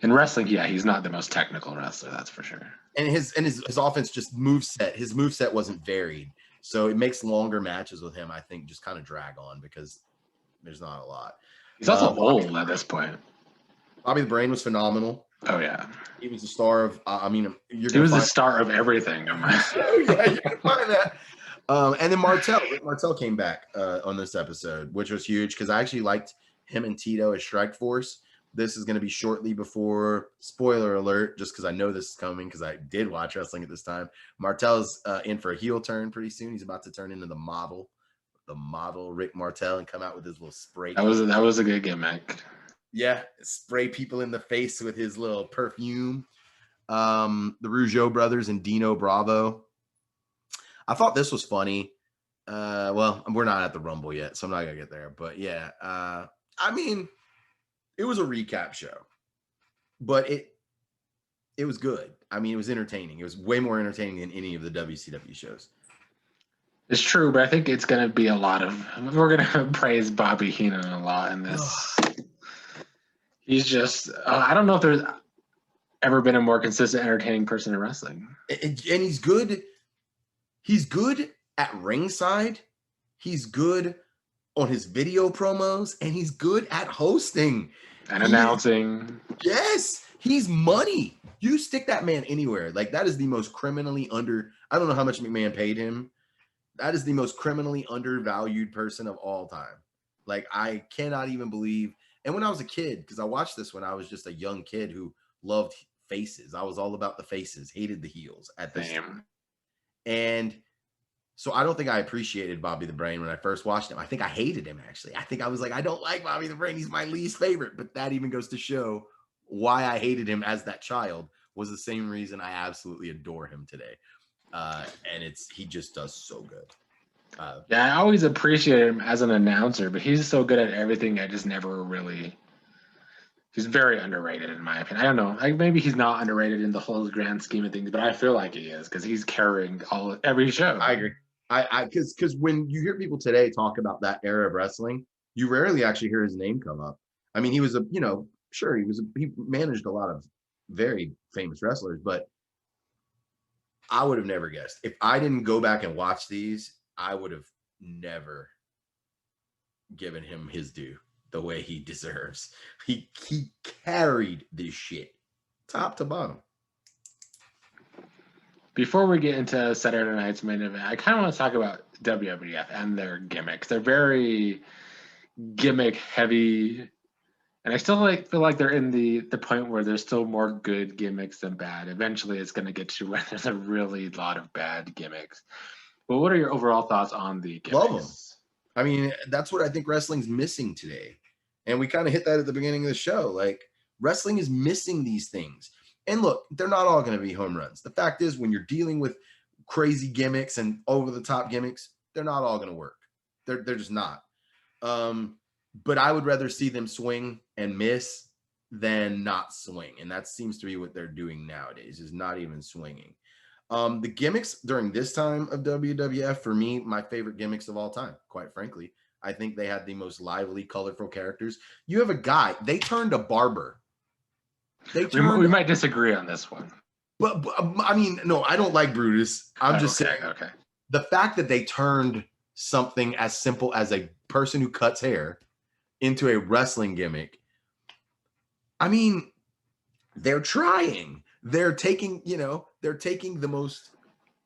in wrestling, yeah, he's not the most technical wrestler, that's for sure. And his offense, just moveset. His moveset wasn't varied, so it makes longer matches with him, I think, just kind of drag on because there's not a lot. He's also old at this point. Bobby the Brain was phenomenal. Oh yeah, he was the star of. He was the star of everything. Yeah, you can find that. And then Rick Martel came back on this episode, which was huge because I actually liked him and Tito as Strike Force. This is going to be shortly before, spoiler alert, just because I know this is coming because I did watch wrestling at this time. Martel's in for a heel turn pretty soon. He's about to turn into the model Rick Martel, and come out with his little spray. That was a good gimmick. Yeah, spray people in the face with his little perfume. The Rougeau brothers and Dino Bravo. I thought this was funny. Well, we're not at the Rumble yet, so I'm not going to get there. But yeah, I mean, it was a recap show. But it was good. I mean, it was entertaining. It was way more entertaining than any of the WCW shows. It's true, but I think it's going to be a lot of... We're going to praise Bobby Heenan a lot in this. He's just, I don't know if there's ever been a more consistent, entertaining person in wrestling. And he's good. He's good at ringside. He's good on his video promos, and he's good at hosting and announcing. Yes, he's money. You stick that man anywhere. Like, that is the most criminally I don't know how much McMahon paid him. That is the most criminally undervalued person of all time. Like, I cannot even believe. And when I was a kid, because I watched this when I was just a young kid who loved faces. I was all about the faces, hated the heels at this time. And so I don't think I appreciated Bobby the Brain when I first watched him. I think I hated him, actually. I think I was like, I don't like Bobby the Brain. He's my least favorite. But that even goes to show why I hated him as that child was the same reason I absolutely adore him today. And he just does so good. Yeah, I always appreciated him as an announcer, but he's so good at everything. I just never really. He's very underrated in my opinion. I don't know. Like, maybe he's not underrated in the whole grand scheme of things, but I feel like he is because he's carrying every show. I agree. Because when you hear people today talk about that era of wrestling, you rarely actually hear his name come up. I mean, he was he managed a lot of very famous wrestlers, but I would have never guessed. If I didn't go back and watch these, I would have never given him his due the way he deserves. He carried this shit top to bottom. Before we get into Saturday night's main event, I kind of want to talk about WWF and their gimmicks. They're very gimmick heavy, and I still feel like they're in the point where there's still more good gimmicks than bad. Eventually, it's going to get to where there's a really lot of bad gimmicks. But what are your overall thoughts on the gimmicks? Love them. I mean, that's what I think wrestling's missing today. And we kind of hit that at the beginning of the show. Like, wrestling is missing these things. And look, they're not all going to be home runs. The fact is, when you're dealing with crazy gimmicks and over-the-top gimmicks, they're not all going to work. They're just not. But I would rather see them swing and miss than not swing. And that seems to be what they're doing nowadays, is not even swinging. The gimmicks during this time of WWF, for me, my favorite gimmicks of all time, quite frankly. I think they had the most lively, colorful characters. You have a guy, they turned a barber. We might disagree on this one. But I mean, no, I don't like Brutus. I'm just saying. Okay. The fact that they turned something as simple as a person who cuts hair into a wrestling gimmick. I mean, they're trying. They're taking the most.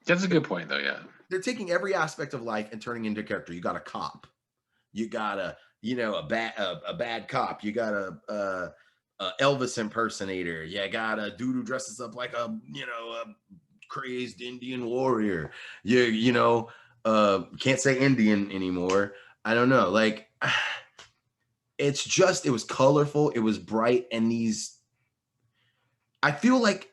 That's a good point, though. Yeah. They're taking every aspect of life and turning into a character. You got a cop. You got a bad cop. You got a Elvis impersonator. You got a dude who dresses up like a crazed Indian warrior. Can't say Indian anymore. I don't know. Like, it was colorful. It was bright. And I feel like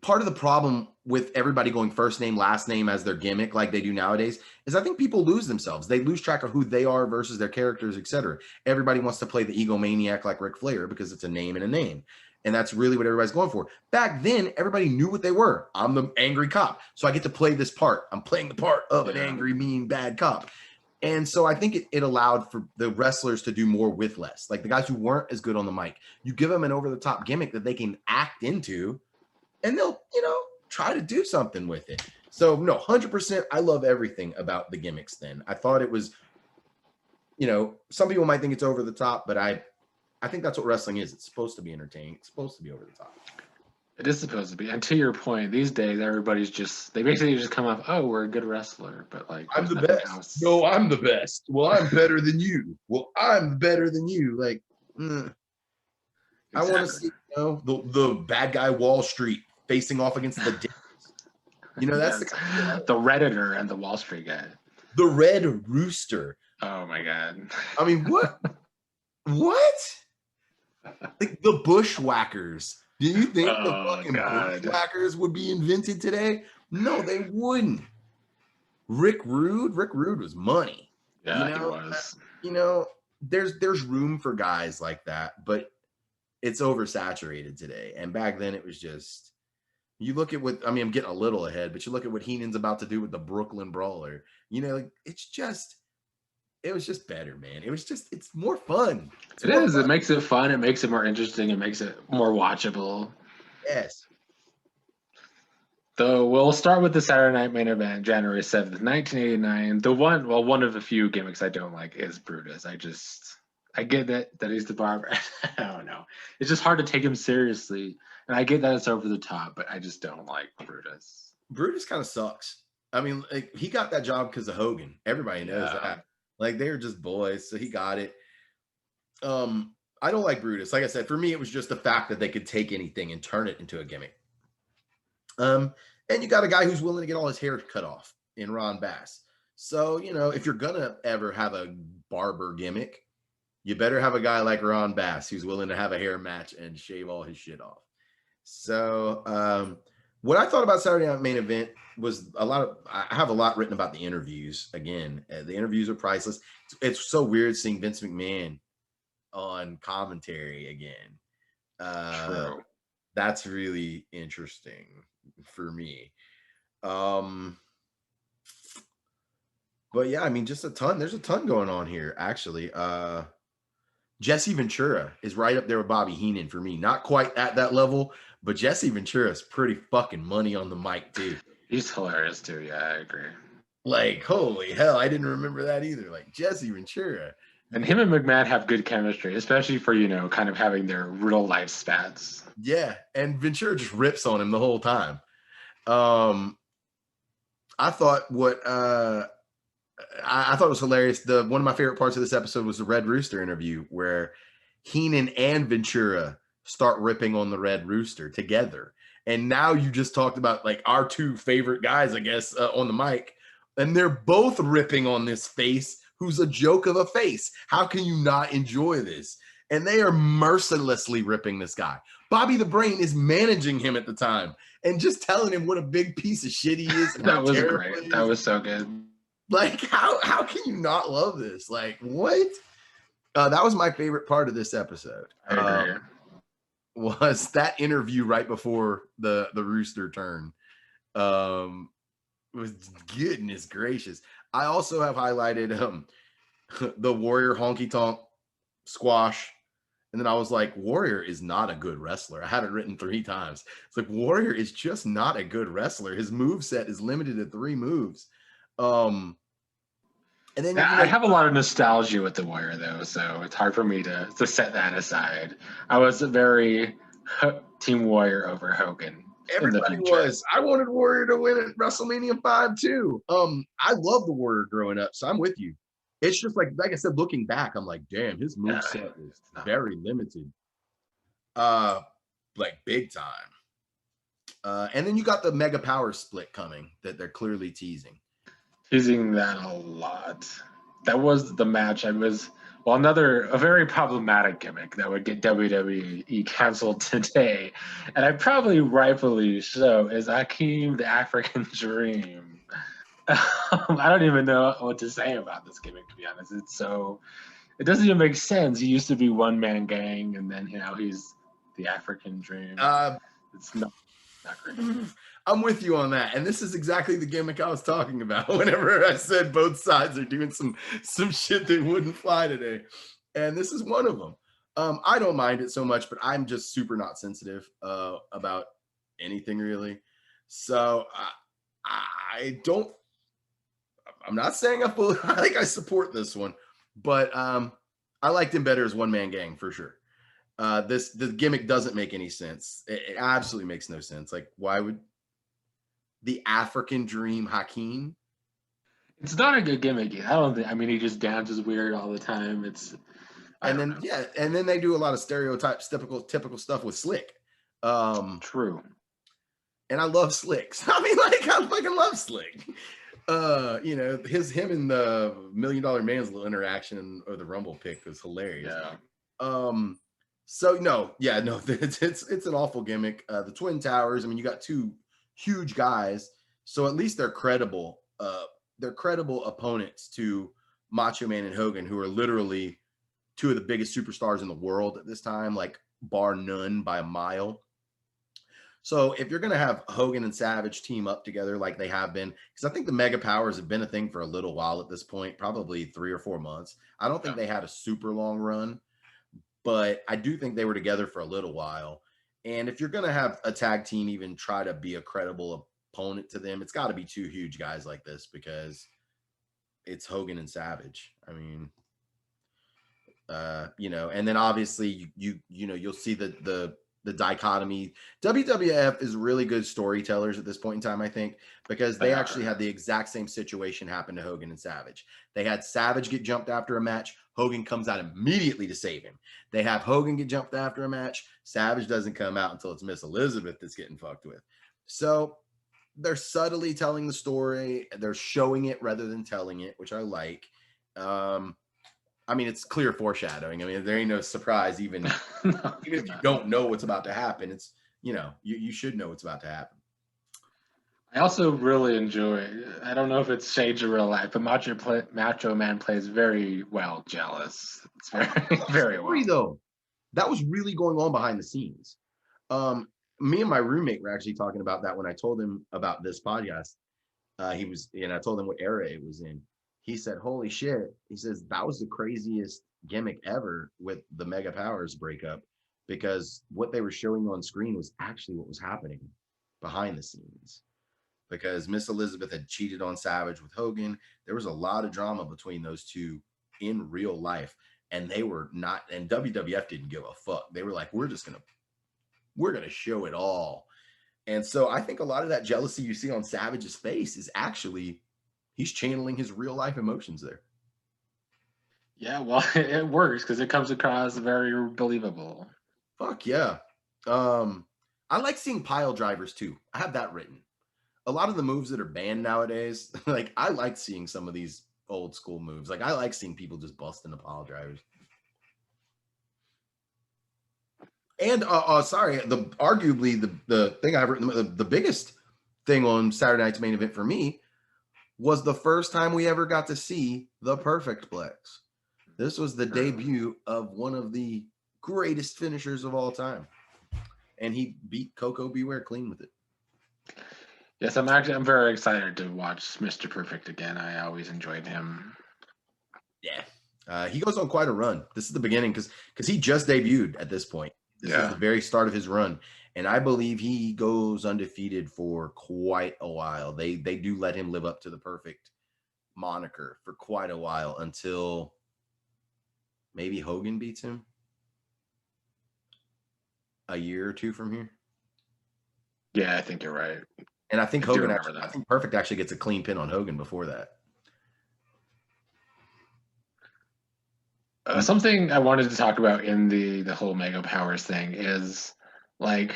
part of the problem with everybody going first name, last name as their gimmick, like they do nowadays, is I think people lose themselves. They lose track of who they are versus their characters, etc. Everybody wants to play the egomaniac like Ric Flair because it's a name and a name. And that's really what everybody's going for. Back then, everybody knew what they were. I'm the angry cop. So I get to play this part. I'm playing the part of an angry, mean, bad cop. And so I think it allowed for the wrestlers to do more with less. Like the guys who weren't as good on the mic, you give them an over-the-top gimmick that they can act into, and they'll, try to do something with it. So no, 100%. I love everything about the gimmicks then. I thought it was, some people might think it's over the top, but I think that's what wrestling is. It's supposed to be entertaining. It's supposed to be over the top. It is supposed to be. And to your point, these days, everybody's they basically just come off, oh, we're a good wrestler. But like, I'm the best. Else. No, I'm the best. Well, I'm better than you. Well, I'm better than you. Like, exactly. I want to see, the bad guy Wall Street facing off against the that's the Redditor and the Wall Street guy. The Red Rooster. Oh my God. I mean, what? Like the Bushwhackers. Do you think the fucking Bushwhackers would be invented today? No, they wouldn't. Rick Rude was money. Yeah, he was. There's room for guys like that, but it's oversaturated today. And back then it was just, you look at I'm getting a little ahead, but you look at what Heenan's about to do with the Brooklyn Brawler. It was just better, man. It's more fun. It is. It makes it fun. It makes it more interesting. It makes it more watchable. Yes. So we'll start with the Saturday Night Main Event, January 7th, 1989. One of the few gimmicks I don't like is Brutus. I get that he's the barber. I don't know. It's just hard to take him seriously. And I get that it's over the top, but I just don't like Brutus. Brutus kind of sucks. I mean, like, he got that job because of Hogan. Everybody knows that. Like, they were just boys, so he got it. I don't like Brutus. Like I said, for me, it was just the fact that they could take anything and turn it into a gimmick. And you got a guy who's willing to get all his hair cut off in Ron Bass. So, if you're going to ever have a barber gimmick, you better have a guy like Ron Bass who's willing to have a hair match and shave all his shit off. So, what I thought about Saturday Night Main Event was I have a lot written about the interviews. Again, the interviews are priceless. It's so weird seeing Vince McMahon on commentary again. True. That's really interesting for me. But yeah, I mean, just there's a ton going on here, actually. Jesse Ventura is right up there with Bobby Heenan for me. Not quite at that level, but Jesse Ventura is pretty fucking money on the mic, too. He's hilarious, too. Yeah, I agree. Like, holy hell, I didn't remember that either. Like, Jesse Ventura. And him and McMahon have good chemistry, especially for, kind of having their real life spats. Yeah, and Ventura just rips on him the whole time. I thought I thought it was hilarious. One of my favorite parts of this episode was the Red Rooster interview where Heenan and Ventura start ripping on the Red Rooster together. And now you just talked about like our two favorite guys, I guess, on the mic, and they're both ripping on this face who's a joke of a face. How can you not enjoy this? And they are mercilessly ripping this guy. Bobby the Brain is managing him at the time and just telling him what a big piece of shit he is. That was great. That was so good. Like, how can you not love this? Like, what? That was my favorite part of this episode. I agree. Was that interview right before the Rooster turn. Was goodness gracious. I also have highlighted the Warrior honky tonk squash. And then I was like, Warrior is not a good wrestler. I had it written 3 times. It's like, Warrior is just not a good wrestler. His move set is limited to 3 moves. And then I have a lot of nostalgia with the Warrior, though, so it's hard for me to set that aside. I was a very Team Warrior over Hogan. Everybody was. I wanted Warrior to win at WrestleMania 5 too. I love the Warrior growing up, so I'm with you. It's just like I said, looking back, I'm like, damn, his moveset was very limited. Like big time. And then you got the Mega Power split coming that they're clearly teasing. Teasing that a lot. That was the match. A very problematic gimmick that would get WWE canceled today, and I probably rightfully so, is Akeem the African Dream. I don't even know what to say about this gimmick, to be honest. It doesn't even make sense. He used to be one man gang, and then he's the African Dream. It's not great. I'm with you on that, and this is exactly the gimmick I was talking about whenever I said both sides are doing some shit that wouldn't fly today, and this is one of them. I don't mind it so much, but I'm just super not sensitive about anything really. So I'm not saying I support this one, but I liked him better as one man gang for sure. The gimmick doesn't make any sense. It absolutely makes no sense. Like, why would the African Dream Hakeem? It's not a good gimmick. I don't think. I mean, he just dances weird all the time. And then they do a lot of stereotypes, typical stuff with Slick. True. And I love Slicks. I mean, like, I fucking love Slick. Him and the $1 Million Man's little interaction or the Rumble pick was hilarious. Yeah. It's an awful gimmick. The Twin Towers. I mean, you got 2 huge guys, so at least they're credible. They're credible opponents to Macho Man and Hogan, who are literally 2 of the biggest superstars in the world at this time, like bar none by a mile. So if you're gonna have Hogan and Savage team up together like they have been, because I think the Mega Powers have been a thing for a little while at this point, probably 3 or 4 months. I don't think they had a super long run, but I do think they were together for a little while. And if you're going to have a tag team even try to be a credible opponent to them, it's got to be 2 huge guys like this, because it's Hogan and Savage. I mean, and then obviously you'll see the dichotomy. WWF is really good storytellers at this point in time, I think, because they actually had the exact same situation happen to Hogan and Savage. They had Savage get jumped after a match. Hogan comes out immediately to save him. They have Hogan get jumped after a match. Savage doesn't come out until it's Miss Elizabeth that's getting fucked with. So they're subtly telling the story. They're showing it rather than telling it, which I like. I mean, it's clear foreshadowing. I mean, there ain't no surprise, even if you don't know what's about to happen. It's, you should know what's about to happen. I also really enjoy, I don't know if it's shades of real life, but Macho Man plays very well jealous. It's very, very well. Though, that was really going on behind the scenes. Me and my roommate were actually talking about that when I told him about this podcast. I told him what era it was in. He said, holy shit. He says, that was the craziest gimmick ever with the Mega Powers breakup, because what they were showing on screen was actually what was happening behind the scenes. Because Miss Elizabeth had cheated on Savage with Hogan. There was a lot of drama between those 2 in real life. And they were not, and WWF didn't give a fuck. They were like, we're going to show it all. And so I think a lot of that jealousy you see on Savage's face is actually he's channeling his real life emotions there. Yeah, well, it works because it comes across very believable. Fuck yeah. I like seeing pile drivers too. I have that written. A lot of the moves that are banned nowadays, like I like seeing some of these old school moves. Like I like seeing people just busting the pile drivers. And sorry, arguably the thing I've written, the biggest thing on Saturday Night's Main Event for me was the first time we ever got to see the Perfect Plex. This was the debut of one of the greatest finishers of all time, and he beat Coco Beware clean with it. Yes, I'm very excited to watch Mr. Perfect again. I always enjoyed him. Yeah, he goes on quite a run. This is the beginning because he just debuted at this point. This is the very start of his run, and I believe he goes undefeated for quite a while. They do let him live up to the Perfect moniker for quite a while until maybe Hogan beats him a year or two from here. Yeah, I think you're right. And I think I think Perfect actually gets a clean pin on Hogan before that. Something I wanted to talk about in the whole Mega Powers thing is like,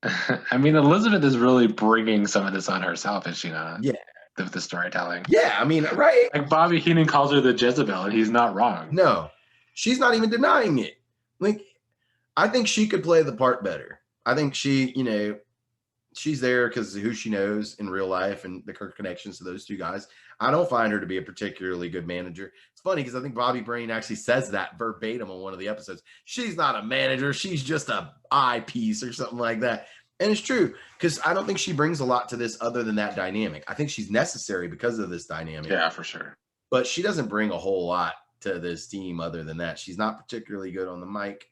I mean, Elizabeth is really bringing some of this on herself, is she not? Yeah. The storytelling. Yeah, I mean, right. Like Bobby Heenan calls her the Jezebel, and he's not wrong. No, she's not even denying it. Like, I think she could play the part better. I think she, she's there because of who she knows in real life and her connections to those two guys. I don't find her to be a particularly good manager. It's funny because I think Bobby Brain actually says that verbatim on one of the episodes. She's not a manager. She's just a eyepiece or something like that. And it's true because I don't think she brings a lot to this other than that dynamic. I think she's necessary because of this dynamic. Yeah, for sure. But she doesn't bring a whole lot to this team other than that. She's not particularly good on the mic.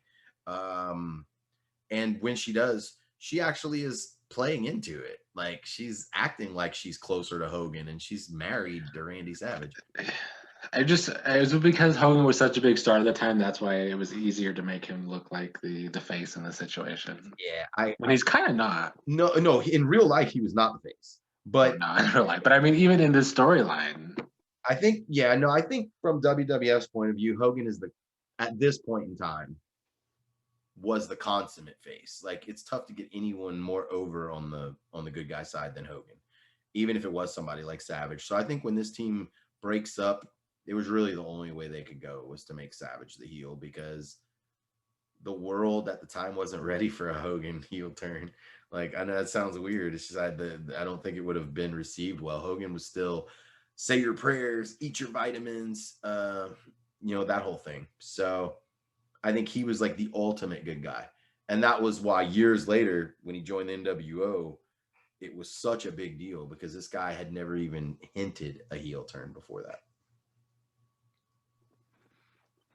And when she does, she actually is playing into it. Like she's acting like she's closer to Hogan and she's married to Randy Savage. It was because Hogan was such a big star at the time. That's why it was easier to make him look like the face in the situation. Yeah, when he's kind of not. No, in real life he was not the face, but not in real life. But I mean, even in this storyline, I think from WWF's point of view, Hogan is at this point in time was the consummate face. Like it's tough to get anyone more over on the good guy side than Hogan, even if it was somebody like Savage. So I think when this team breaks up, it was really the only way they could go was to make Savage the heel because the world at the time wasn't ready for a Hogan heel turn. Like I know that sounds weird. It's just I don't think it would have been received well. Hogan was still say your prayers, eat your vitamins, that whole thing. So I think he was like the ultimate good guy. And that was why years later, when he joined the NWO, it was such a big deal because this guy had never even hinted a heel turn before that.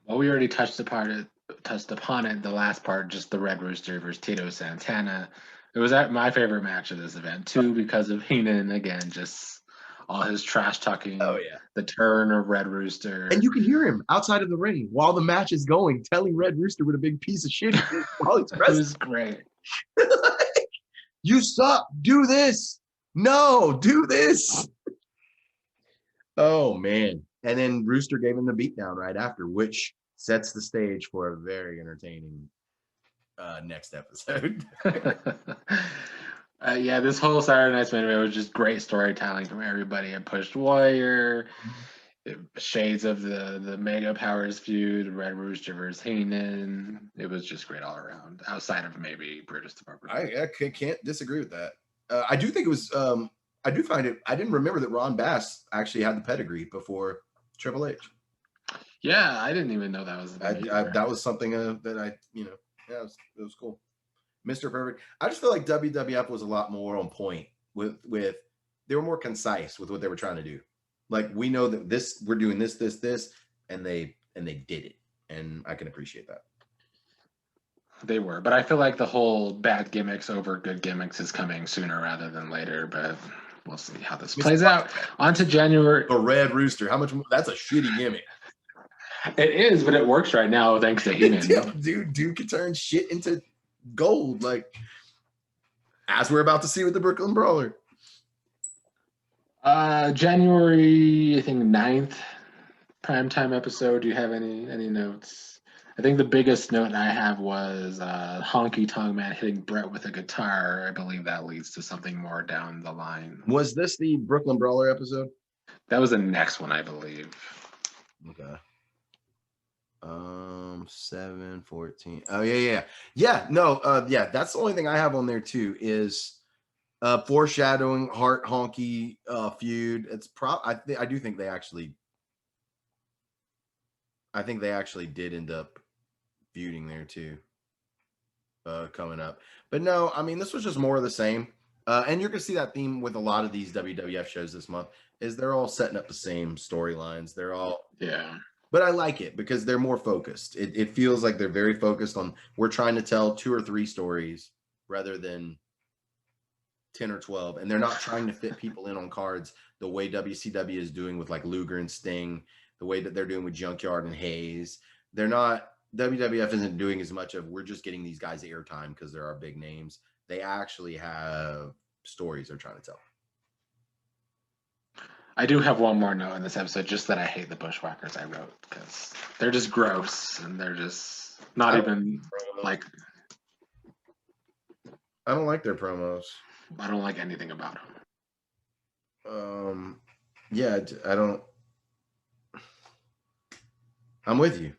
Well, we already touched upon it, the last part, just the Red Rooster versus Tito Santana. It was my favorite match of this event, too, because of Heenan, again, just all his trash talking. Oh, yeah. The turn of Red Rooster. And you can hear him outside of the ring while the match is going, telling Red Rooster what a big piece of shit he is while he's It was great. You suck. Do this. No, do this. Oh, man. And then Rooster gave him the beatdown right after, which sets the stage for a very entertaining next episode. This whole Saturday Night's Main Event was just great storytelling from everybody. It pushed Warrior, shades of the Mega Powers feud, Red Rooster versus Heenan. It was just great all around, outside of maybe Brutus the Barber. I can't disagree with that. I do think it was. I do find it. I didn't remember that Ron Bass actually had the pedigree before Triple H. Yeah, I didn't even know that was. That was something that I, it was cool. Mr. Perfect. I just feel like WWF was a lot more on point with they were more concise with what they were trying to do. Like we know that we're doing this, and they did it, and I can appreciate that. They were, but I feel like the whole bad gimmicks over good gimmicks is coming sooner rather than later. But we'll see how this plays out. On to January. The Red Rooster. How much more? That's a shitty gimmick. It is, but it works right now thanks to Heenan. Dude can turn shit into gold. Like As we're about to see with the Brooklyn Brawler. January, I think 9th primetime episode. Do you have any notes? I think the biggest note I have was Honky Tonk Man hitting Brett with a guitar. I believe that leads to something more down the line. Was this the Brooklyn Brawler episode? That was the next one, I believe. Okay. 7/14. Oh yeah. No, yeah. That's the only thing I have on there too is foreshadowing Hart Honky feud. It's I do think they actually. I think they actually did end up feuding there too. Coming up, but no, I mean this was just more of the same. And you're gonna see that theme with a lot of these WWF shows this month. Is they're all setting up the same storylines. They're all But I like it because they're more focused. It feels like they're very focused on we're trying to tell 2 or 3 stories rather than 10 or 12. And they're not trying to fit people in on cards the way WCW is doing with like Luger and Sting, the way that they're doing with Junkyard and Hayes. They're not, WWF isn't doing as much of we're just getting these guys airtime because they're our big names. They actually have stories they're trying to tell. I do have one more note in this episode, just that I hate the Bushwhackers I wrote because they're just gross and they're just not even like. I don't like their promos. I don't like anything about them. Yeah, I don't. I'm with you.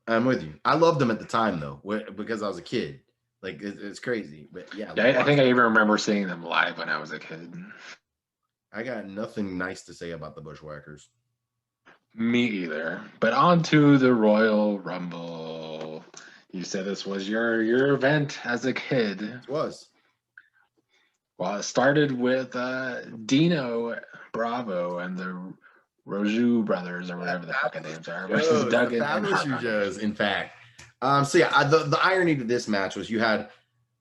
I loved them at the time though, because I was a kid. Like it's crazy, but yeah. I think I even remember seeing them live when I was a kid. I got nothing nice to say about the Bushwhackers. Me either. But on to the Royal Rumble. You said this was your event as a kid. It was. Well, it started with Dino Bravo and the Rhodes brothers or whatever the fucking names are versus Duggan and Hart. In fact. So yeah, the irony to this match was you had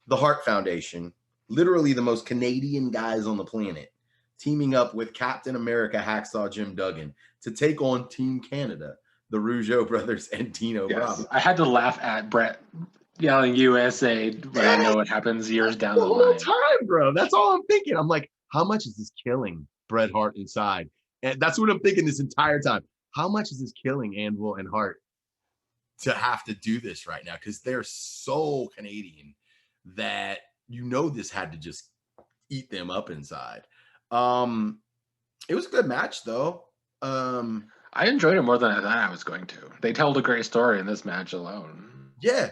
the Hart Foundation, literally the most Canadian guys on the planet, teaming up with Captain America Hacksaw Jim Duggan to take on Team Canada, the Rougeau brothers and Dino Bravo. I had to laugh at Brett yelling USA when I know what happens years down the line. Time, bro. That's all I'm thinking. I'm like, how much is this killing Bret Hart inside? And that's what I'm thinking this entire time. How much is this killing Anvil and Hart to have to do this right now? Because they're so Canadian that this had to just eat them up inside. It was a good match though. I enjoyed it more than I thought I was going to. They told a great story in this match alone. Yeah,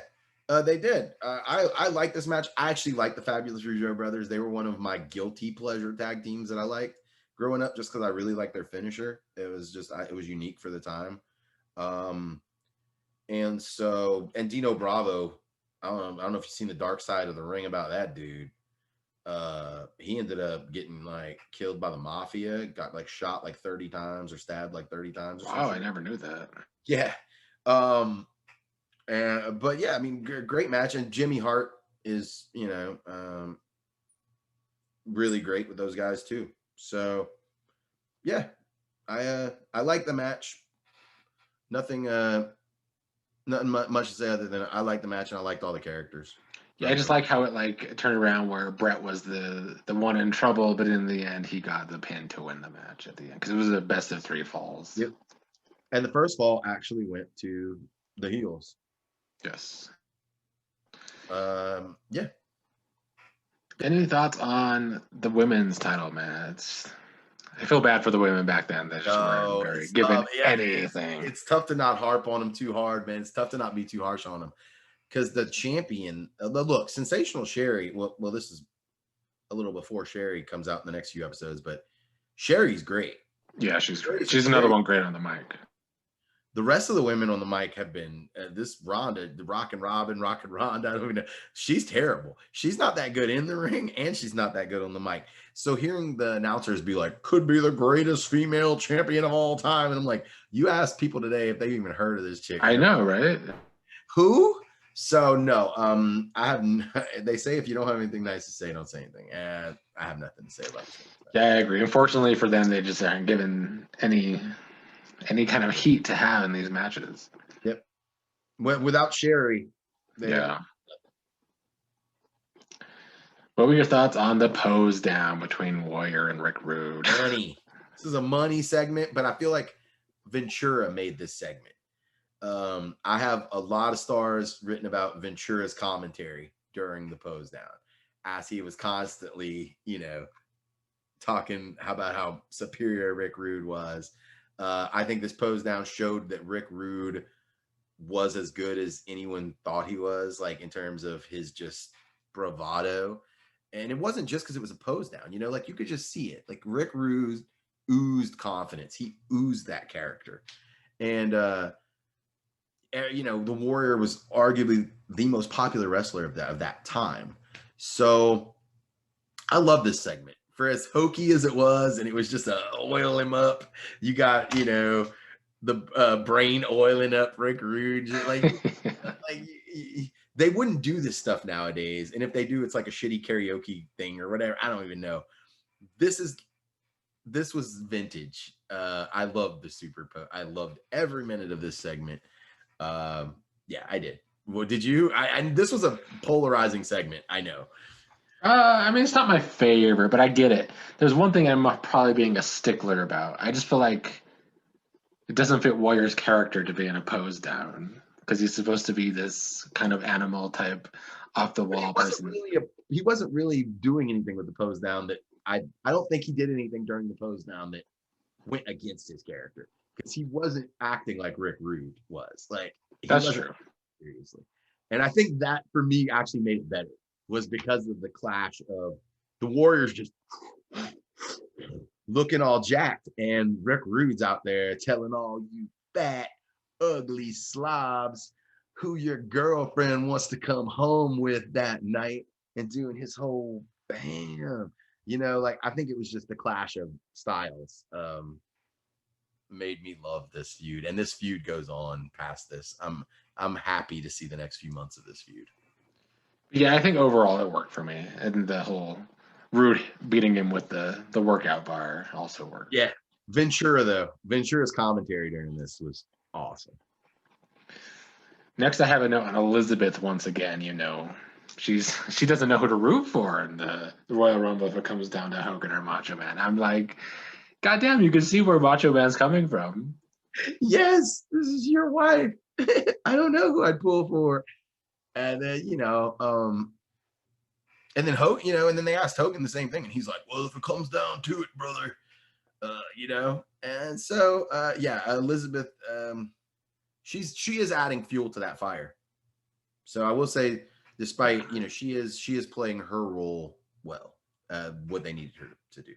they did. I like this match. I actually like the Fabulous Rougeau brothers. They were one of my guilty pleasure tag teams that I liked growing up, just because I really liked their finisher. It was just it was unique for the time. And Dino Bravo. I don't know if you've seen the Dark Side of the Ring about that dude. He ended up getting like killed by the mafia, got like shot like 30 times or stabbed like 30 times. Wow, I never knew that. Yeah. But yeah, I mean, great match. And Jimmy Hart is, really great with those guys too. So yeah, I like the match. Nothing much to say other than I like the match and I liked all the characters. Yeah, I just like how it turned around where Brett was the one in trouble, but in the end he got the pin to win the match at the end because it was a best of 3 falls. Yep. And the first fall actually went to the heels. Yes. Yeah. Any thoughts on the women's title match? I feel bad for the women back then. They just weren't very given anything. It's tough to not harp on them too hard, man. It's tough to not be too harsh on them. Because the champion, look, Sensational Sherry, well, this is a little before Sherry comes out in the next few episodes, but Sherry's great. Yeah, she's great. She's another one great on the mic. The rest of the women on the mic have been this Ronda, the Rockin' Robin, Rockin' Ronda. I don't even know. She's terrible. She's not that good in the ring, and she's not that good on the mic. So hearing the announcers be like, could be the greatest female champion of all time. And I'm like, you ask people today if they even heard of this chick. I know, right? Who? So no, they say if you don't have anything nice to say, don't say anything. And I have nothing to say about this. Yeah, I agree. Unfortunately for them, they just aren't given any kind of heat to have in these matches. Yep. Without Sherry. Yeah. What were your thoughts on the pose down between Warrior and Rick Rude? Money. This is a money segment, but I feel like Ventura made this segment. I have a lot of stars written about Ventura's commentary during the pose down, as he was constantly, talking about how superior Rick Rude was. I think this pose down showed that Rick Rude was as good as anyone thought he was, like in terms of his just bravado. And it wasn't just because it was a pose down, like you could just see it. Like Rick Rude oozed confidence. He oozed that character. And, the Warrior was arguably the most popular wrestler of that time. So I love this segment. For as hokey as it was, and it was just a oil him up. You got, the brain oiling up Rick Rude. They wouldn't do this stuff nowadays. And if they do, it's like a shitty karaoke thing or whatever. I don't even know. This was vintage. I loved the I loved every minute of this segment. Yeah, I did. Well, did you? And this was a polarizing segment. I know. It's not my favorite, but I get it. There's one thing I'm probably being a stickler about. I just feel like it doesn't fit Warrior's character to be in a pose down because he's supposed to be this kind of animal type, off the wall person. He wasn't really doing anything with the pose down that I don't think he did anything during the pose down that went against his character, because he wasn't acting like Rick Rude was. Like that's true. Seriously. And I think that for me actually made it better, was because of the clash of the Warriors just looking all jacked and Rick Rude's out there telling all you fat, ugly slobs who your girlfriend wants to come home with that night, and doing his whole bam. I think it was just the clash of styles made me love this feud, and this feud goes on past this. I'm happy to see the next few months of this feud. Yeah, I think overall it worked for me, and the whole Rude beating him with the workout bar also worked. Yeah, Ventura's commentary during this was awesome. Next, I have a note on Elizabeth once again. She doesn't know who to root for in the Royal Rumble if it comes down to Hogan or Macho Man. I'm like, goddamn, you can see where Macho Man's coming from. Yes, this is your wife. I don't know who I'd pull for. And then, and then Hogan, and then they asked Hogan the same thing, and he's like, well, if it comes down to it, brother, and so, Elizabeth, she is adding fuel to that fire. So I will say, despite, she is playing her role well, what they needed her to do.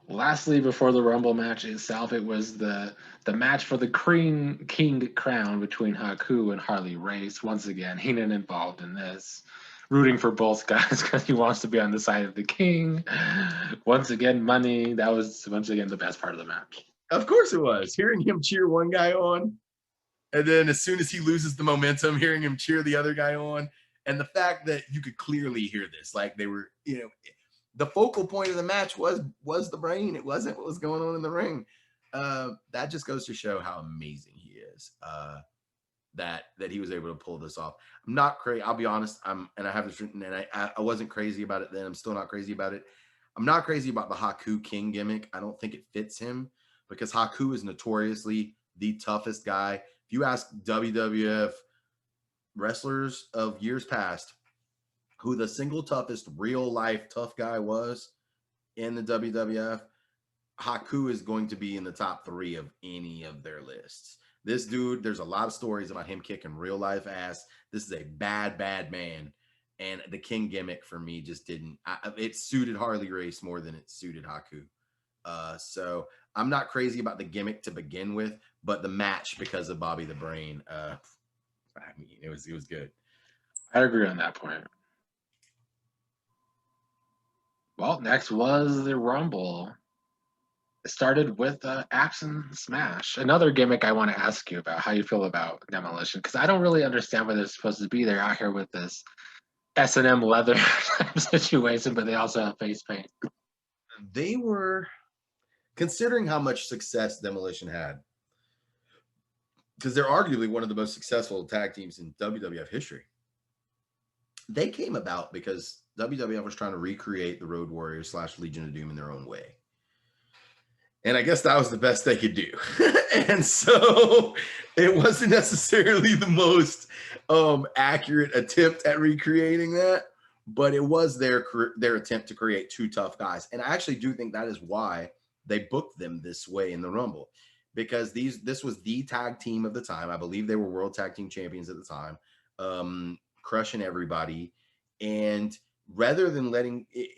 Lastly, before the Rumble match itself, it was the match for the King crown between Haku and Harley Race. Once again, Heenan involved in this, rooting for both guys because he wants to be on the side of the King. Once again, money. That was once again the best part of the match. Of course it was. Hearing him cheer one guy on, and then as soon as he loses the momentum, hearing him cheer the other guy on, and the fact that you could clearly hear this, like they were, the focal point of the match was the brain. It wasn't what was going on in the ring. That just goes to show how amazing he is. That he was able to pull this off. I'm not crazy. I'll be honest. I have this written, and I wasn't crazy about it then. I'm still not crazy about it. I'm not crazy about the Haku King gimmick. I don't think it fits him, because Haku is notoriously the toughest guy. If you ask WWF wrestlers of years past who the single toughest real life tough guy was in the WWF, Haku is going to be in the top 3 of any of their lists. This dude, there's a lot of stories about him kicking real life ass. This is a bad man. And the King gimmick for me just didn't, it suited Harley Race more than it suited Haku. So I'm not crazy about the gimmick to begin with, but the match, because of Bobby the Brain, it was good. I agree on that point. Well, next was the Rumble. It started with Axe and Smash. Another gimmick I want to ask you about, how you feel about Demolition, because I don't really understand why they're supposed to be there out here with this S&M leather type situation, but they also have face paint. They were, considering how much success Demolition had, because they're arguably one of the most successful tag teams in WWF history. they came about because WWF was trying to recreate the Road Warriors / Legion of Doom in their own way. And I guess that was the best they could do. And so it wasn't necessarily the most accurate attempt at recreating that, but it was their attempt to create two tough guys. And I actually do think that is why they booked them this way in the Rumble, because this was the tag team of the time. I believe they were World Tag Team Champions at the time, crushing everybody. And rather than letting it,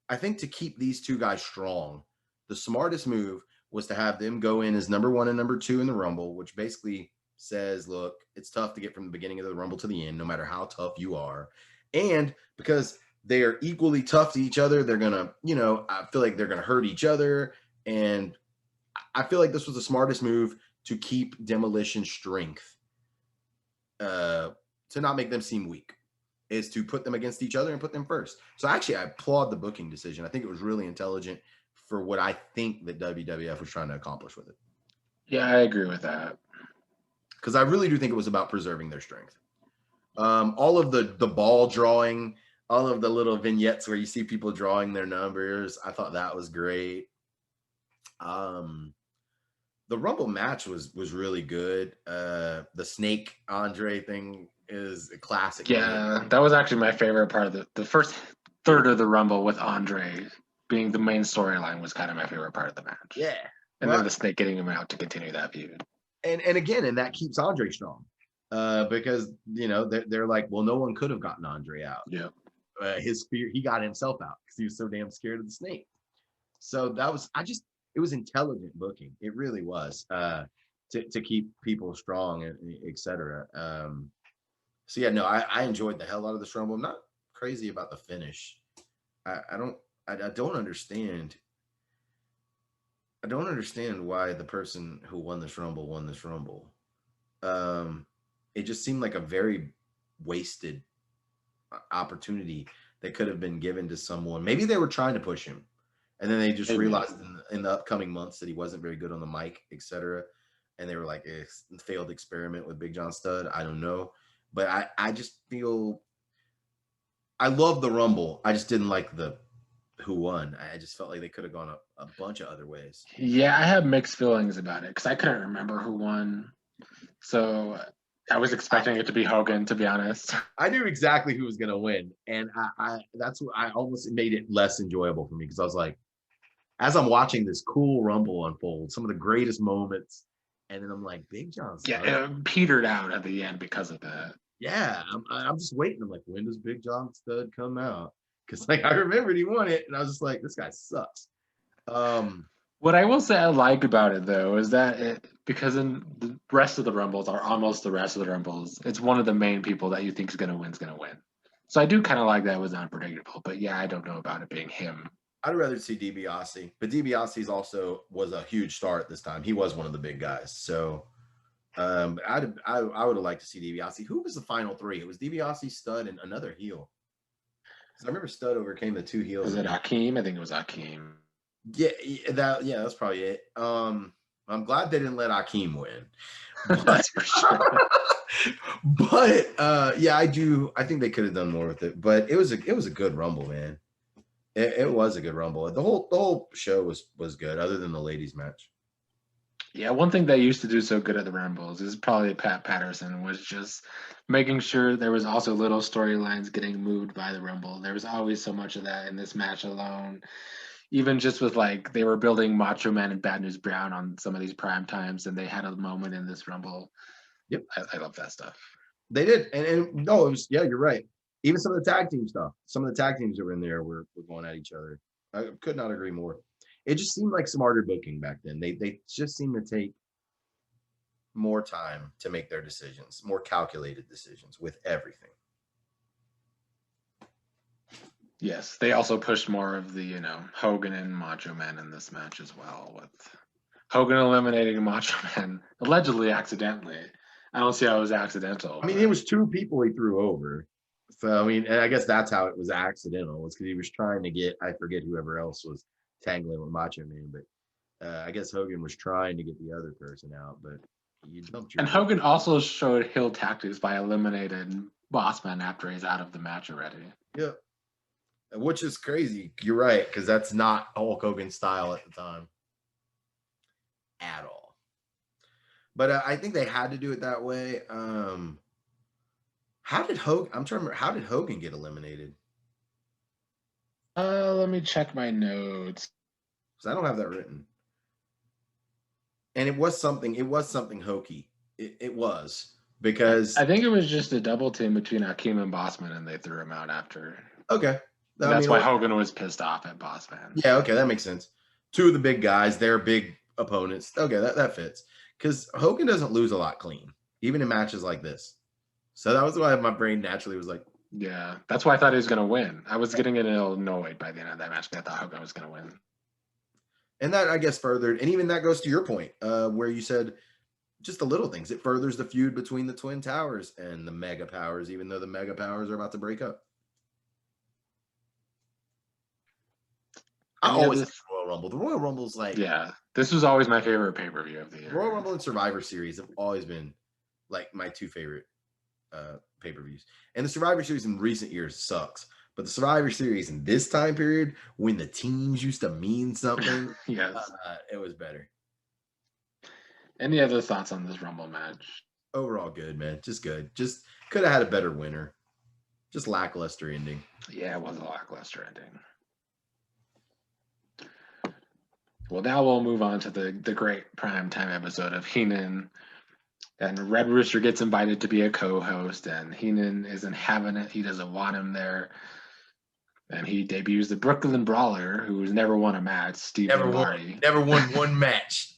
I think to keep these two guys strong, the smartest move was to have them go in as number 1 and number 2 in the Rumble, which basically says, look, it's tough to get from the beginning of the Rumble to the end, no matter how tough you are. And because they are equally tough to each other, they're going to, I feel like they're going to hurt each other. And I feel like this was the smartest move to keep Demolition's strength, to not make them seem weak, is to put them against each other and put them first. So actually, I applaud the booking decision. I think it was really intelligent for what I think that WWF was trying to accomplish with it. Yeah, I agree with that. Because I really do think it was about preserving their strength. All of the ball drawing, all of the little vignettes where you see people drawing their numbers, I thought that was great. The Rumble match was really good. The Snake Andre thing is a classic. Yeah, that was actually my favorite part of the first third of the Rumble, with Andre being the main storyline, was kind of my favorite part of the match. Yeah. And then the Snake getting him out to continue that feud. And again, and that keeps Andre strong. Because, they're like, well, no one could have gotten Andre out. Yeah. His fear, he got himself out because he was so damn scared of the Snake. So that was, it was intelligent booking. It really was, to keep people strong, and et cetera. So yeah, no, I enjoyed the hell out of this Rumble. I'm not crazy about the finish. I don't understand. I don't understand why the person who won this Rumble won this Rumble. It just seemed like a very wasted opportunity that could have been given to someone. Maybe they were trying to push him, and then they just realized in the upcoming months that he wasn't very good on the mic, etc. And they were like, failed experiment with Big John Studd. I don't know. But I just feel, I love the Rumble. I just didn't like the who won. I just felt like they could have gone a bunch of other ways. Yeah, I have mixed feelings about it because I couldn't remember who won. So I was expecting it to be Hogan, to be honest. I knew exactly who was going to win. And that's what I almost made it less enjoyable for me, because I was like, as I'm watching this cool Rumble unfold, some of the greatest moments, and then I'm like, Big John Studd. Yeah, it petered out at the end because of that. Yeah, I'm just waiting. I'm like, when does Big John Studd come out? Because I remembered he won it, and I was just like, this guy sucks. What I will say I like about it, though, is that because in the rest of the Rumbles, or almost the rest of the Rumbles, it's one of the main people that you think is going to win. So I do kind of like that it was unpredictable. But yeah, I don't know about it being him. I'd rather see DiBiase, but DiBiase's also was a huge star at this time. He was one of the big guys. So I would have liked to see DiBiase. Who was the final three? It was DiBiase, Studd, and another heel. I remember Studd overcame the two heels. Was it Hakeem? I think it was Hakeem. Yeah, that's probably it. I'm glad they didn't let Hakeem win. That's for sure. But yeah, I think they could have done more with it. But it was a good Rumble, man. It was a good Rumble. The whole show was good, other than the ladies' match. Yeah, one thing they used to do so good at the Rumbles is probably Pat Patterson, was just making sure there was also little storylines getting moved by the Rumble. There was always so much of that in this match alone. Even just with, like, they were building Macho Man and Bad News Brown on some of these prime times, and they had a moment in this Rumble. Yep. I love that stuff. They did. And no, it was, yeah, you're right. Even some of the tag team stuff. Some of the tag teams that were in there were going at each other. I could not agree more. It just seemed like smarter booking back then. They just seemed to take more time to make their decisions, more calculated decisions with everything. Yes, they also pushed more of the, Hogan and Macho Man in this match as well, with Hogan eliminating Macho Man, allegedly accidentally. I don't see how it was accidental. I mean, it was two people he threw over. So, I mean, and I guess that's how it was accidental. It's because he was trying to get, I forget whoever else was tangling with Macho Man, but I guess Hogan was trying to get the other person out, but you dumped your... And Hogan also showed heel tactics by eliminating Bossman after he's out of the match already. Yep. Which is crazy. You're right, because that's not Hulk Hogan's style at the time at all. But I think they had to do it that way. How did Hogan? I'm trying to remember. How did Hogan get eliminated? Let me check my notes. Because I don't have that written. And it was something hokey. It was because I think it was just a double team between Akeem and Bossman, and they threw him out after. Okay. That's why Hogan was pissed off at Bossman. Yeah, okay, that makes sense. Two of the big guys, they're big opponents. Okay, that fits. Because Hogan doesn't lose a lot clean, even in matches like this. So that was why my brain naturally was like, yeah, that's why I thought he was going to win. I was getting a little annoyed by the end of that match. I thought Hogan was going to win. And that, I guess, furthered, and even that goes to your point, where you said just the little things. It furthers the feud between the Twin Towers and the Mega Powers, even though the Mega Powers are about to break up. I always like the Royal Rumble. The Royal Rumble's like... Yeah, this was always my favorite pay-per-view of the year. Royal Rumble and Survivor Series have always been like my two favorite pay-per-views. And the Survivor Series in recent years sucks. But the Survivor Series in this time period, when the teams used to mean something, yes, it was better. Any other thoughts on this Rumble match? Overall, good, man. Just good. Just could have had a better winner. Just lackluster ending. Yeah, it was a lackluster ending. Well, now we'll move on to the great primetime episode of Heenan. And Red Rooster gets invited to be a co-host, and Heenan isn't having it. He doesn't want him there. And he debuts the Brooklyn Brawler, who's never won a match, Steve Lombardi. Never won one match.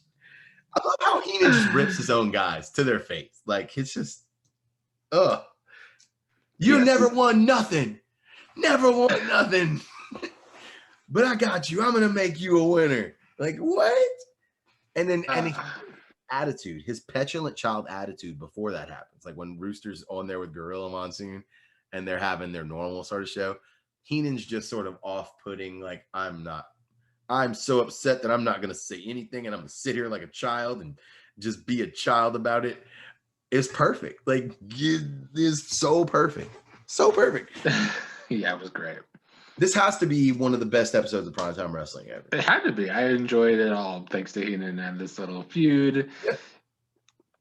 I love how Heenan just rips his own guys to their face. Like, it's just, You never won nothing. Never won nothing. But I got you. I'm going to make you a winner. Like, what? And then attitude, his petulant child attitude before that happens. Like when Rooster's on there with Gorilla Monsoon and they're having their normal sort of show, Heenan's just sort of off-putting, like, I'm so upset that I'm not going to say anything and I'm going to sit here like a child and just be a child about it. It's perfect. Like, it is so perfect. So perfect. Yeah, it was great. This has to be one of the best episodes of Primetime Wrestling ever. It had to be. I enjoyed it all thanks to Heenan and this little feud.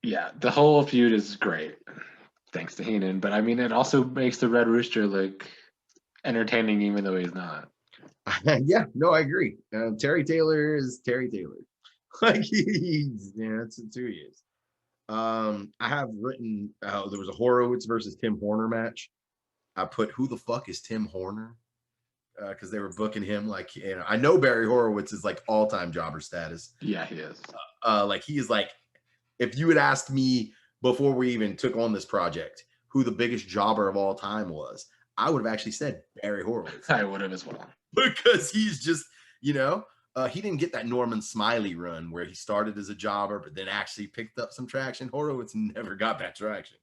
Yeah, the whole feud is great thanks to Heenan. But, I mean, it also makes the Red Rooster look entertaining even though he's not. Yeah, no, I agree. Terry Taylor is Terry Taylor. Like, that's who he is. I have written, there was a Horowitz versus Tim Horner match. I put, who the fuck is Tim Horner? Because they were booking him like, I know Barry Horowitz is like all-time jobber status. Yeah, he is. Like, he is like, if you had asked me before we even took on this project who the biggest jobber of all time was, I would have actually said Barry Horowitz. I would have as well. Because he's just, he didn't get that Norman Smiley run where he started as a jobber, but then actually picked up some traction. Horowitz never got that traction.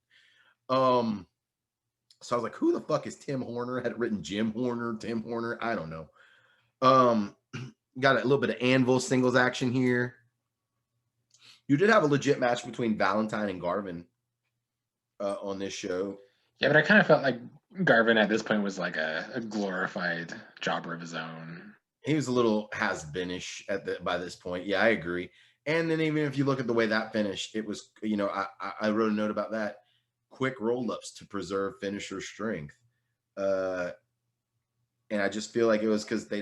So I was like, who the fuck is Tim Horner? I had it written Jim Horner, Tim Horner. I don't know. Got a little bit of Anvil singles action here. You did have a legit match between Valentine and Garvin on this show. Yeah, but I kind of felt like Garvin at this point was like a glorified jobber of his own. He was a little has-been-ish by this point. Yeah, I agree. And then even if you look at the way that finished, it was, I wrote a note about that. Quick roll-ups to preserve finisher strength. And I just feel like it was because they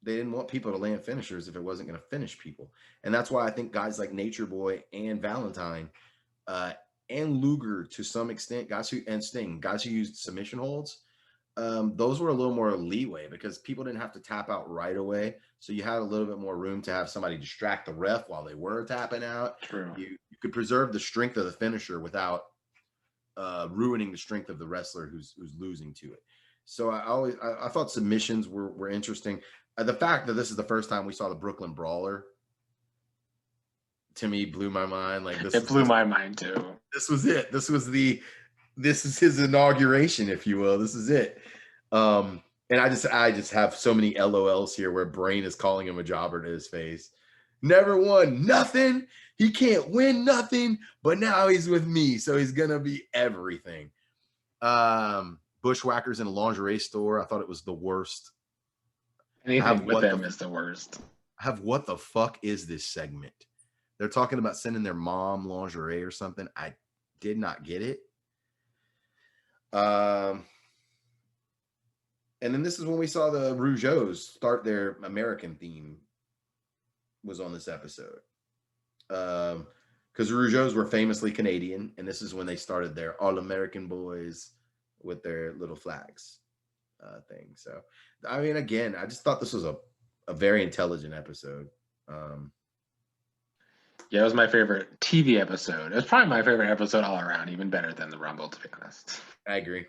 didn't want people to land finishers if it wasn't going to finish people. And that's why I think guys like Nature Boy and Valentine and Luger to some extent, Sting, guys who used submission holds, those were a little more leeway because people didn't have to tap out right away. So you had a little bit more room to have somebody distract the ref while they were tapping out. True. You could preserve the strength of the finisher without ruining the strength of the wrestler who's losing to it. So I thought submissions were interesting. The fact that this is the first time we saw the Brooklyn Brawler, to me, blew my mind. Like, this blew my mind too. This was it. This is his inauguration, if you will. This is it. And I just have so many LOLs here where Brain is calling him a jobber to his face. Never won nothing. He can't win nothing, but now he's with me, so he's gonna be everything. Bushwhackers in a lingerie store. I thought it was the worst. Anything with them is the worst. I have what the fuck is this segment? They're talking about sending their mom lingerie or something. I did not get it. And then this is when we saw the Rougeaus start their American theme was on this episode. Because Rougeaus were famously Canadian, and this is when they started their All-American Boys with their little flags thing. So, I mean, again, I just thought this was a very intelligent episode. Yeah, it was my favorite TV episode. It was probably my favorite episode all around, even better than the Rumble, to be honest. I agree.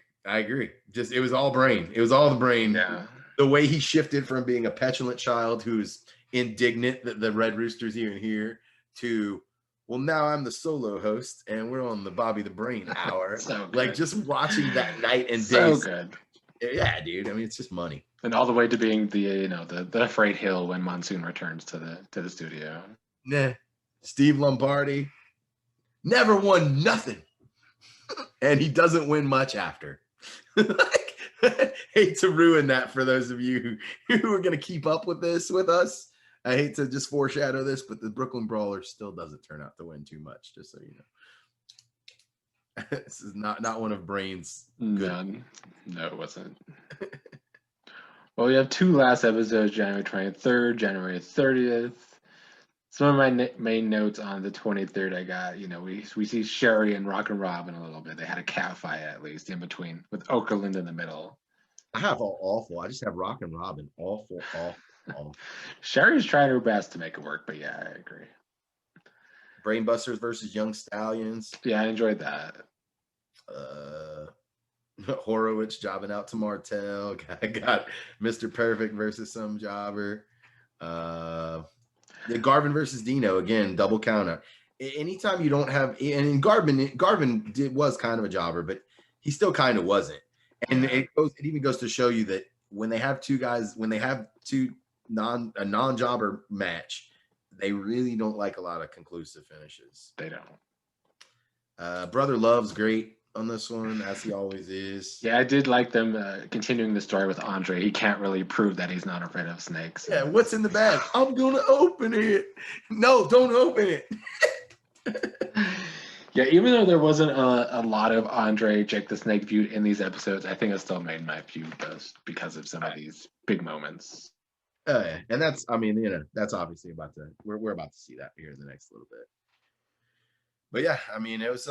Just, it was all brain. It was all the brain. Yeah. The way he shifted from being a petulant child who's indignant that the Red Rooster's even here to, well, now I'm the solo host and we're on the Bobby the Brain hour. So like just watching that night and so day. Good. Yeah, dude. I mean, it's just money. And all the way to being the the freight hill when Monsoon returns to the studio. Nah. Steve Lombardi never won nothing. And he doesn't win much after. Like, hate to ruin that for those of you who are going to keep up with this with us. I hate to just foreshadow this, but the Brooklyn Brawler still doesn't turn out to win too much, just so you know. This is not one of Brain's good. No, it wasn't. Well, we have two last episodes, January 23rd, January 30th. Some of my main notes on the 23rd, I got, we see Sherry and Rock and Robin a little bit. They had a cat fight at least in between with Okerlund in the middle. I have awful. I just have Rock and Robin. Awful. Sherry's trying her best to make it work, but yeah, I agree. Brainbusters versus Young Stallions. Yeah, I enjoyed that. Horowitz jobbing out to Martel. I got Mr. Perfect versus some jobber. Garvin versus Dino, again, double counter. Anytime you don't have, and Garvin was kind of a jobber, but he still kind of wasn't. And it even goes to show you that when they have two guys, when they have a non-jobber match, they really don't like a lot of conclusive finishes. They don't. Brother Love's great on this one, as he always is. Yeah, I did like them continuing the story with Andre. He can't really prove that he's not afraid of snakes. Yeah, what's in the bag? I'm gonna open it. No, don't open it. Yeah, even though there wasn't a lot of Andre Jake the Snake feud in these episodes, I think it still made my feud best because of some of these big moments. Yeah. And that's, I mean, that's obviously we're about to see that here in the next little bit. But yeah, I mean, it was,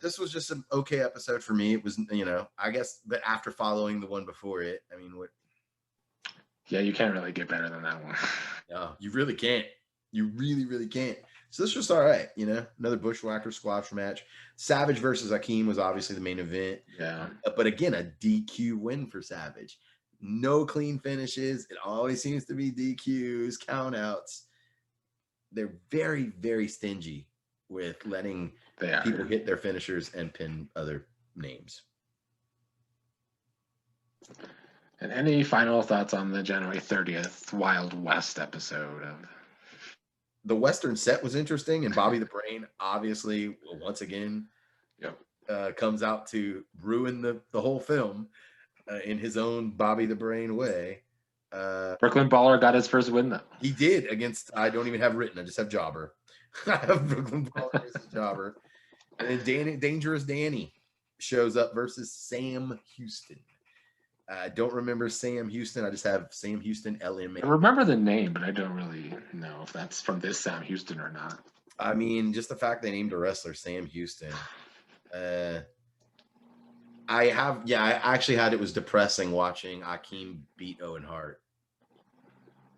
this was just an okay episode for me. It was, I guess that after following the one before it, I mean, what? Yeah, you can't really get better than that one. No, you really can't. You really, really can't. So this was all right, another Bushwhacker squash match. Savage versus Akeem was obviously the main event. Yeah. But again, a DQ win for Savage. No clean finishes. It always seems to be DQs, countouts. They're very, very stingy with letting people hit their finishers and pin other names. And any final thoughts on the January 30th Wild West episode of... The Western set was interesting, and Bobby the Brain, obviously, once again, comes out to ruin the whole film in his own Bobby the Brain way. Brooklyn Baller got his first win, though. He did against, I don't even have written, I just have Jobber. I have Brooklyn Baller versus Jobber. And then Dangerous Danny shows up versus Sam Houston. I don't remember Sam Houston. I just have Sam Houston LMA. I remember the name, but I don't really know if that's from this Sam Houston or not. I mean, just the fact they named a wrestler Sam Houston. I actually had it was depressing watching Akeem beat Owen Hart.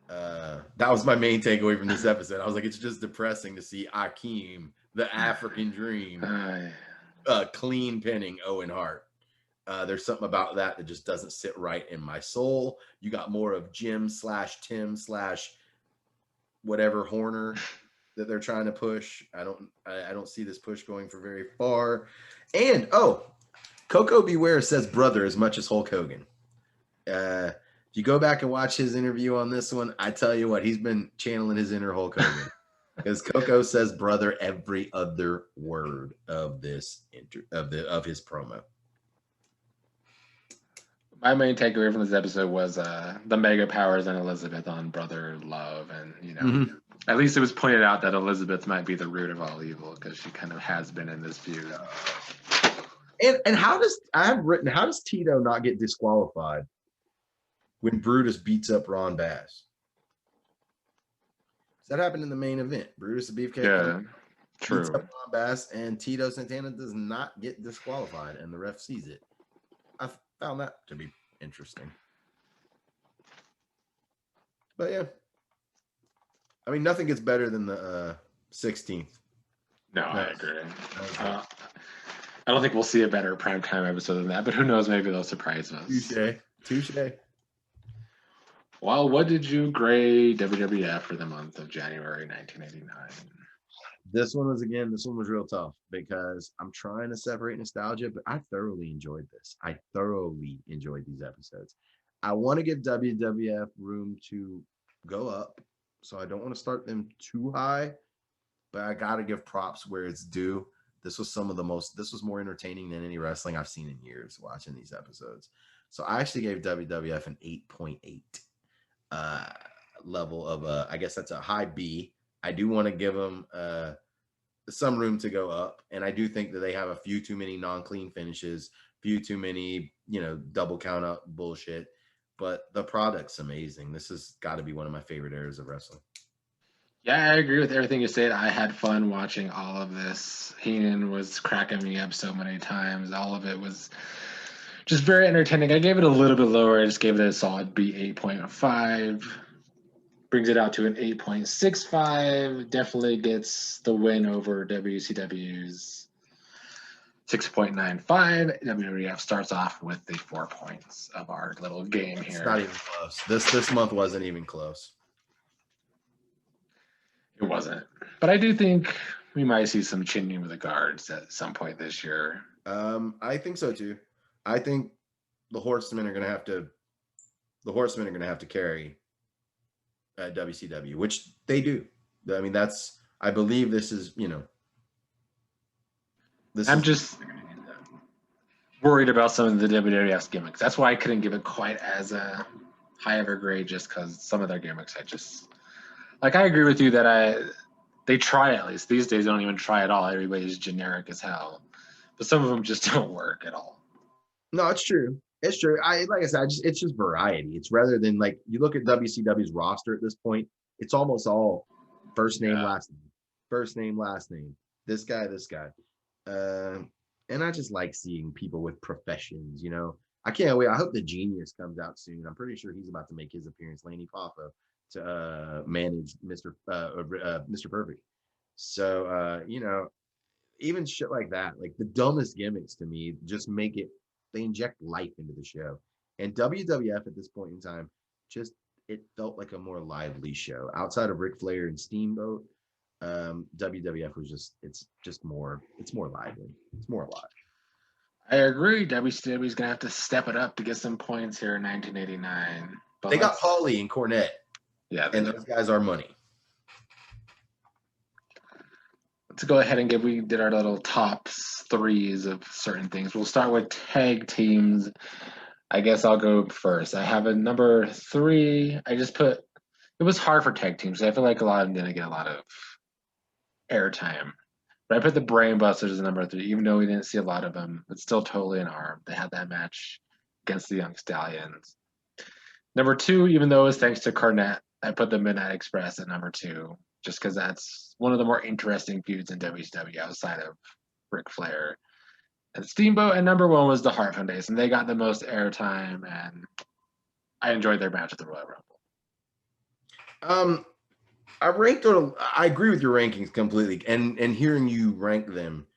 That was my main takeaway from this episode. I was like, it's just depressing to see Akeem, the African Dream, clean pinning Owen Hart. There's something about that just doesn't sit right in my soul. You got more of Jim/Tim/ whatever Horner that they're trying to push. I don't see this push going for very far. And Coco Beware says brother as much as Hulk Hogan. If you go back and watch his interview on this one, I tell you what, he's been channeling his inner Hulk Hogan. Because Coco says brother every other word of this of his promo. My main takeaway from this episode was the mega powers and Elizabeth on brother love, and at least it was pointed out that Elizabeth might be the root of all evil because she kind of has been in this feud. And how does Tito not get disqualified when Brutus beats up Ron Bass? That happened in the main event. Brutus the Beefcake beats up Ron Bass, and Tito Santana does not get disqualified, and the ref sees it. I found that to be interesting. But yeah, I mean, nothing gets better than the 16th. No, I agree. I don't think we'll see a better primetime episode than that, but who knows? Maybe they'll surprise us. Touche. Well, what did you grade WWF for the month of January 1989? This one was real tough because I'm trying to separate nostalgia, but I thoroughly enjoyed this. I thoroughly enjoyed these episodes. I want to give WWF room to go up, so I don't want to start them too high, but I got to give props where it's due. This was more entertaining than any wrestling I've seen in years watching these episodes. So I actually gave WWF an 8.8 level of I guess that's a high B. I do want to give them some room to go up, and I do think that they have a few too many non-clean finishes, few too many, double count up bullshit, but the product's amazing. This has got to be one of my favorite eras of wrestling. Yeah, I agree with everything you said. I had fun watching all of this. Heenan was cracking me up so many times. All of it was just very entertaining. I gave it a little bit lower. I just gave it a solid B, 8.5. Brings it out to an 8.65. Definitely gets the win over WCW's 6.95. WWF starts off with the 4 points of our little game here. It's not even close. This month wasn't even close. It wasn't. But I do think we might see some chinning with the guards at some point this year. I think so too. I think the Horsemen are going to have to carry WCW, which they do. I mean, I believe this is, I'm just worried about some of the WWF's gimmicks. That's why I couldn't give it quite as a high of a grade, just because some of their gimmicks I agree with you that they try, at least. These days they don't even try at all. Everybody's generic as hell. But some of them just don't work at all. No, it's true. It's true. Like I said, it's just variety. It's rather than you look at WCW's roster at this point, it's almost all first name, last name, first name, last name, this guy. And I just like seeing people with professions, I can't wait. I hope the Genius comes out soon. I'm pretty sure he's about to make his appearance, Lanny Poffo, to manage Mr. Perfect. So, even shit like that, like the dumbest gimmicks to me, just they inject life into the show. And WWF at this point in time, it felt like a more lively show. Outside of Ric Flair and Steamboat, WWF was it's more lively. It's more alive. I agree. WCW's going to have to step it up to get some points here in 1989. But they got Paulie and Cornette. Yeah. And those guys are money. Let's go ahead and we did our little tops threes of certain things. We'll start with tag teams. I guess I'll go first. I have a number 3. It was hard for tag teams. I feel like a lot of them didn't get a lot of airtime. But I put the Brainbusters as number 3, even though we didn't see a lot of them. It's still totally an arm. They had that match against the Young Stallions. Number 2, even though it was thanks to Cornette, I put the Midnight Express at number 2, just because that's one of the more interesting feuds in WCW outside of Ric Flair. And Steamboat at number 1 was the Hart Foundation. They got the most airtime, and I enjoyed their match at the Royal Rumble. I agree with your rankings completely. And hearing you rank them,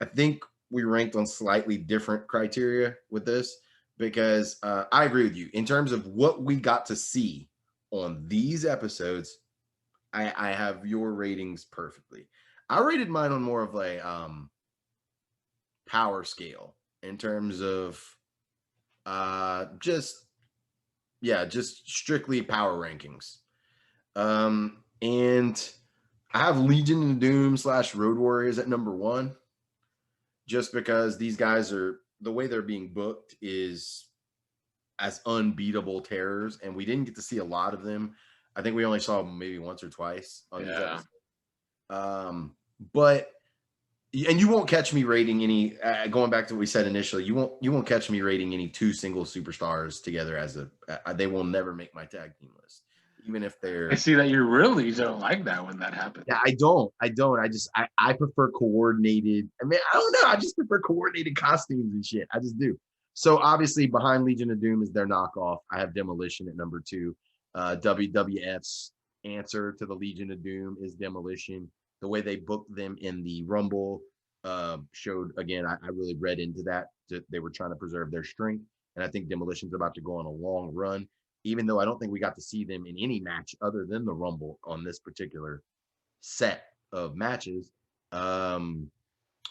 I think we ranked on slightly different criteria with this, because I agree with you. In terms of what we got to see on these episodes, I have your ratings perfectly. I rated mine on more of a power scale in terms of just strictly power rankings. And I have Legion of Doom / Road Warriors at number 1, just because these guys the way they're being booked is as unbeatable terrors, and we didn't get to see a lot of them. I think we only saw them maybe once or twice on these episodes. But and you won't catch me rating any. Going back to what we said initially, you won't catch me rating any two single superstars together as a. They will never make my tag team list, even if they're. I see that you really don't like that when that happens. Yeah, I don't. I prefer coordinated. I mean, I don't know. I just prefer coordinated costumes and shit. I just do. So obviously, behind Legion of Doom is their knockoff. I have Demolition at number 2. WWF's answer to the Legion of Doom is Demolition. The way they booked them in the Rumble showed, again, I really read into that they were trying to preserve their strength. And I think Demolition's about to go on a long run, even though I don't think we got to see them in any match other than the Rumble on this particular set of matches. Or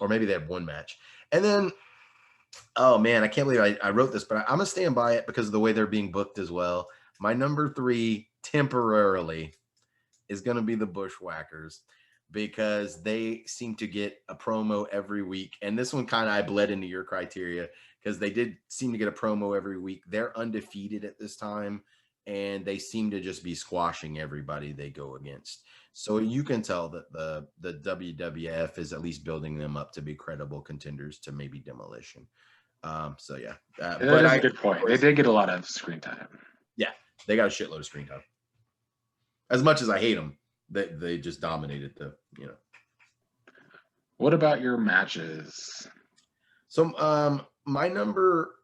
maybe they had one match. And then, oh man, I can't believe I wrote this, but I'm going to stand by it because of the way they're being booked as well. My number 3 temporarily is going to be the Bushwhackers, because they seem to get a promo every week. And this one kind of I bled into your criteria because they did seem to get a promo every week. They're undefeated at this time, and they seem to just be squashing everybody they go against. So you can tell that the WWF is at least building them up to be credible contenders to maybe Demolition. So yeah. But that's a good point. They did get a lot of screen time. Yeah, they got a shitload of screen time. As much as I hate them, they just dominated What about your matches? So my number,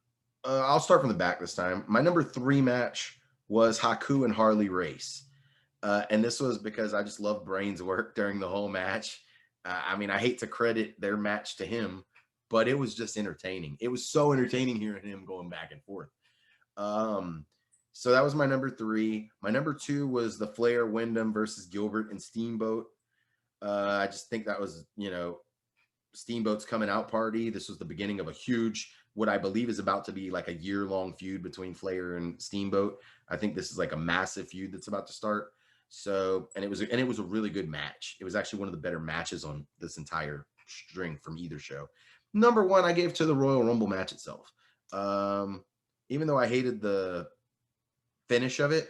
I'll start from the back this time. My number 3 match was Haku and Harley Race. And this was because I just love Brain's work during the whole match. I mean, I hate to credit their match to him, but it was just entertaining. It was so entertaining hearing him going back and forth. So that was my number 3. My number 2 was the Flair Windham versus Gilbert and Steamboat. I just think that was, Steamboat's coming out party. This was the beginning of a huge, what I believe is about to be like a year-long feud between Flair and Steamboat. I think this is like a massive feud that's about to start. So, and it was a really good match. It was actually one of the better matches on this entire string from either show. Number 1, I gave to the Royal Rumble match itself. Even though I hated the finish of it,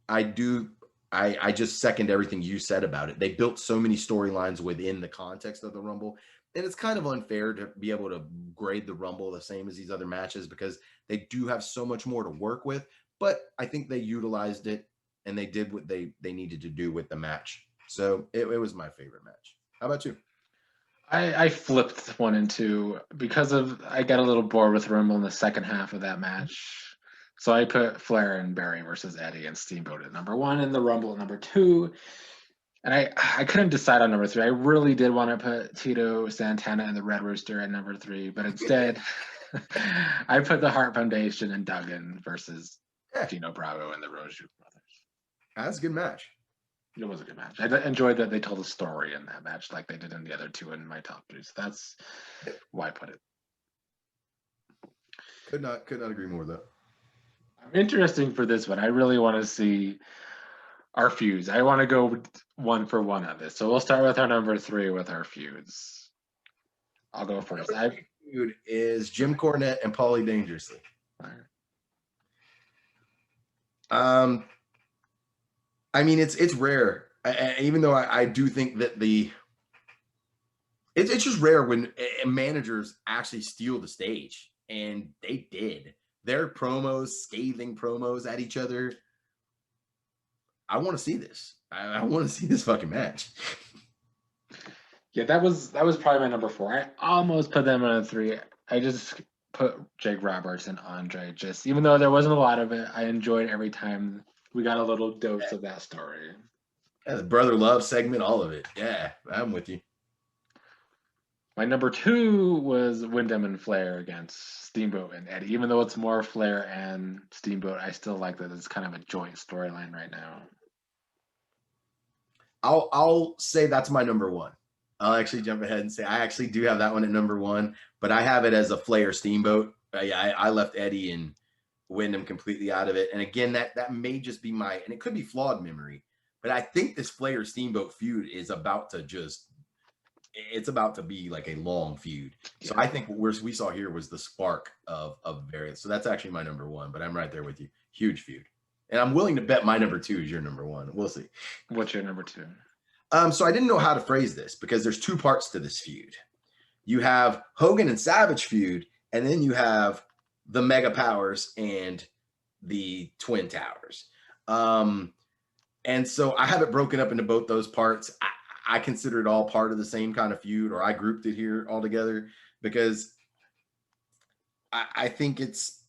I just second everything you said about it. They built so many storylines within the context of the Rumble, and it's kind of unfair to be able to grade the Rumble the same as these other matches because they do have so much more to work with, but I think they utilized it and they did what they needed to do with the match. So it was my favorite match. How about you? I flipped 1 and 2 because I got a little bored with Rumble in the second half of that match. So I put Flair and Barry versus Eddie and Steamboat at number 1 and the Rumble at number 2. And I couldn't decide on number 3. I really did want to put Tito Santana and the Red Rooster at number 3, but instead I put the Hart Foundation and Duggan versus Dino Bravo and the Rhodes brothers. That's a good match. It was a good match. I enjoyed that they told a story in that match like they did in the other 2 in my top 3. So that's why I put it. Could not agree more with that. I'm interesting for this one. I really want to see our feuds. I want to go 1 for 1 on this. So we'll start with our number 3 with our feuds. I'll go first. My feud is Jim Cornette and Paulie Dangerously. I mean, it's rare. Even though I do think that it's just rare when managers actually steal the stage, and they did. Their promos, scathing promos at each other. I want to see this. I want to see this fucking match. Yeah, that was probably my number 4. I almost put them on a 3. I just put Jake Roberts and Andre. Just even though there wasn't a lot of it, I enjoyed every time we got a little dose of that story. Yeah, the brother love segment, all of it. Yeah, I'm with you. My number 2 was Windham and Flair against Steamboat and Eddie. Even though it's more Flair and Steamboat, I still like that it's kind of a joint storyline right now. I'll say that's my number 1. I'll actually jump ahead and say I actually do have that one at number 1, but I have it as a Flair Steamboat. I left Eddie and Windham completely out of it. And again, that may just be and it could be flawed memory, but I think this Flair Steamboat feud is about to just it's about to be like a long feud. So Yeah. I think what we saw here was the spark of variance. So that's actually my number one, but I'm right there with you. Huge feud. And I'm willing to bet my number two is your number one. We'll see. What's your number two? So I didn't know how to phrase this because there's two parts to this feud. You have Hogan and Savage feud, and then you have the Mega Powers and the Twin Towers. And so I have it broken up into both those parts. I consider it all part of the same kind of feud, or I grouped it here all together because I think it's,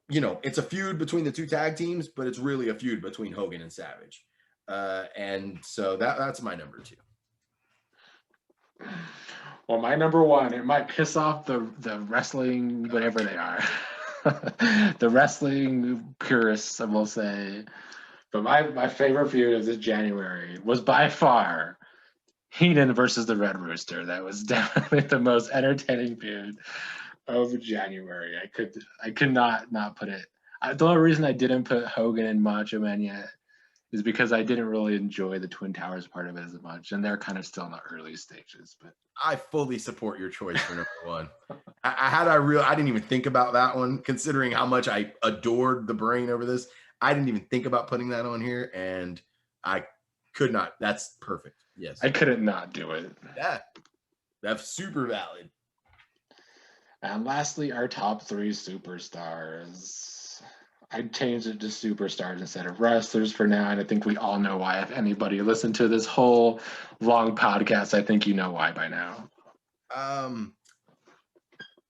it's a feud between the two tag teams, but it's really a feud between Hogan and Savage. And so that's my number two. Well, my number one, it might piss off the wrestling, whatever they are, the wrestling purists, I will say. But my favorite feud of this January was by far Heenan versus the Red Rooster. That was definitely the most entertaining feud of January. I could not put it. The only reason I didn't put Hogan and Macho Man yet is because I didn't really enjoy the Twin Towers part of it as much, and they're kind of still in the early stages. But I fully support your choice for number one. I didn't even think about that one, considering how much I adored the Brain over this. I didn't even think about putting that on here, and I could not. That's perfect. Yes, I couldn't not do it. Yeah, that's super valid. And lastly, our top three superstars. I changed it to superstars instead of wrestlers for now, and I think we all know why. If anybody listened to this whole long podcast, I think you know why by now.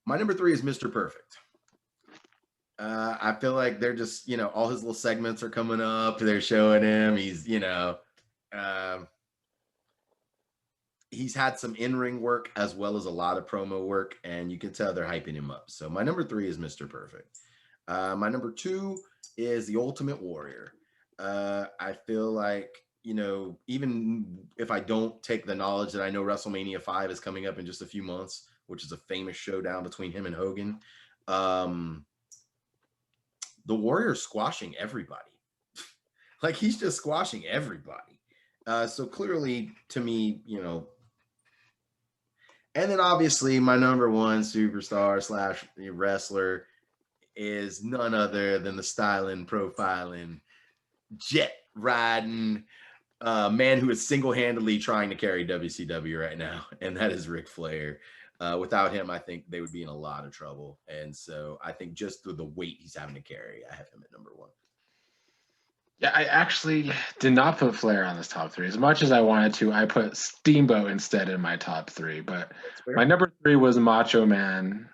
My number three is Mr. Perfect. I feel like they're just, all his little segments are coming up. They're showing him. He's, he's had some in-ring work as well as a lot of promo work, and you can tell they're hyping him up. So my number three is Mr. Perfect. My number two is the Ultimate Warrior. I feel like, even if I don't take the knowledge that I know WrestleMania 5 is coming up in just a few months, which is a famous showdown between him and Hogan, the Warrior's squashing everybody. Like, he's just squashing everybody. So clearly, to me, and then obviously my number one superstar / wrestler is none other than the styling, profiling, jet riding man who is single-handedly trying to carry WCW right now, and that is Ric Flair. Without him, I think they would be in a lot of trouble. And so I think just through the weight he's having to carry, I have him at number one. Yeah, I actually did not put Flair on this top three. As much as I wanted to, I put Steamboat instead in my top three. But my number three was Macho Man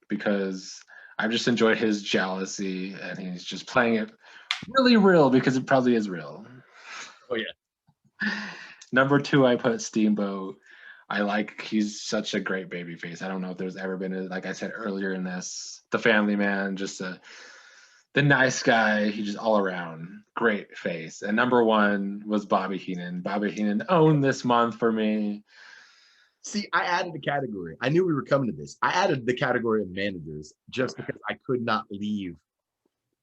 because I've just enjoyed his jealousy, and he's just playing it really real because it probably is real. Oh, yeah. Number two, I put Steamboat. He's such a great baby face. I don't know if there's ever been, like I said earlier in this, the family man, just the nice guy. He just all around great face. And number one was Bobby Heenan. Bobby Heenan owned this month for me. See, I added a category. I knew we were coming to this. I added the category of managers just because I could not leave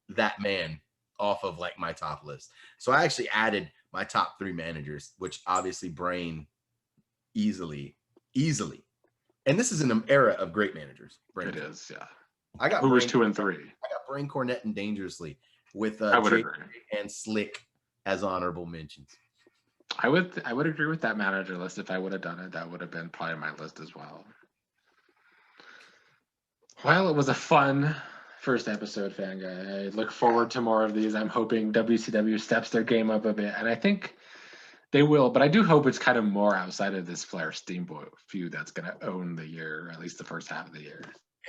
that man off of like my top list. So I actually added my top three managers, which obviously Brain easily. And this is an era of great managers. It is, yeah. I got Who was 2 and 3? I got Brain, Cornette, and Dangerously with Jake and Slick as honorable mentions. I would agree with that manager list. If I would have done it, that would have been probably my list as well. Well, it was a fun first episode, fan guy. I look forward to more of these. I'm hoping WCW steps their game up a bit, and I think they will. But I do hope it's kind of more outside of this Flair Steamboat feud that's going to own the year, or at least the first half of the year.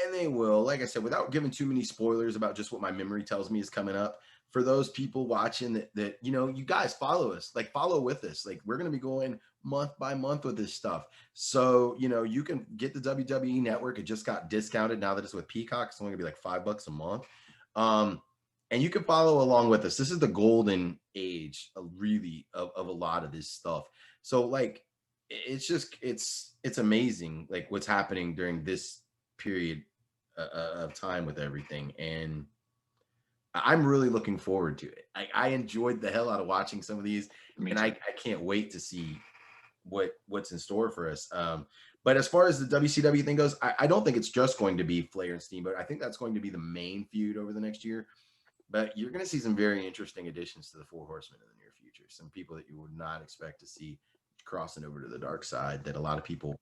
And they will, like I said, without giving too many spoilers about just what my memory tells me is coming up. For those people watching that you guys follow us, like follow with us. Like we're going to be going month by month with this stuff. So, you can get the WWE Network. It just got discounted now that it's with Peacock. It's only gonna be like $5 a month. And you can follow along with us. This is the golden age of a lot of this stuff. So like, it's amazing. Like what's happening during this period of time with everything. And I'm really looking forward to it. I enjoyed the hell out of watching some of these, and I can't wait to see what's in store for us. But as far as the WCW thing goes, I don't think it's just going to be Flair and Steamboat. I think that's going to be the main feud over the next year. But you're going to see some very interesting additions to the Four Horsemen in the near future. Some people that you would not expect to see crossing over to the dark side that a lot of people.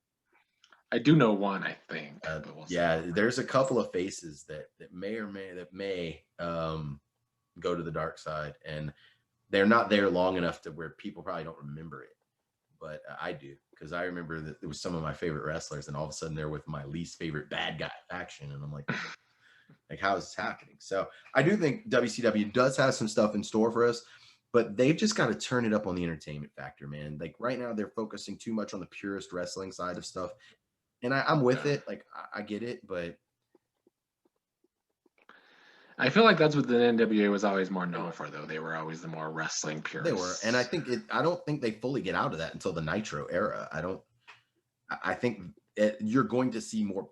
I do know one, I think. Yeah, there's a couple of faces that may go to the dark side, and they're not there long enough to where people probably don't remember it. But I do, because I remember that it was some of my favorite wrestlers, and all of a sudden they're with my least favorite bad guy faction, and I'm like, how is this happening? So I do think WCW does have some stuff in store for us, but they've just got to turn it up on the entertainment factor, man. Like right now, they're focusing too much on the purist wrestling side of stuff, and I'm with it. Like I get it, but I feel like that's what the NWA was always more known for, though. They were always the more wrestling purists. They were, and I don't think they fully get out of that until the Nitro era. I think you're going to see more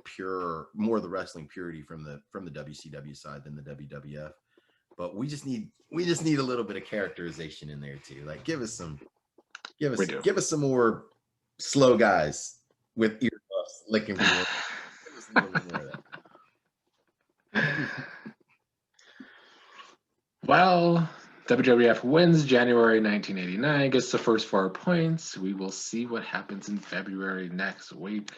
of the wrestling purity from the WCW side than the WWF. But we just need a little bit of characterization in there too. Like give us some more slow guys with earmuffs licking people. Give us a little bit more of that. Well, WWF wins January 1989, gets the first 4 points. We will see what happens in February next week.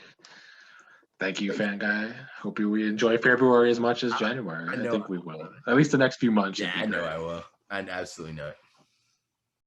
Thank you, fan guy. Hope we enjoy February as much as January. I think we will. At least the next few months. Yeah, I know I will. I absolutely know it.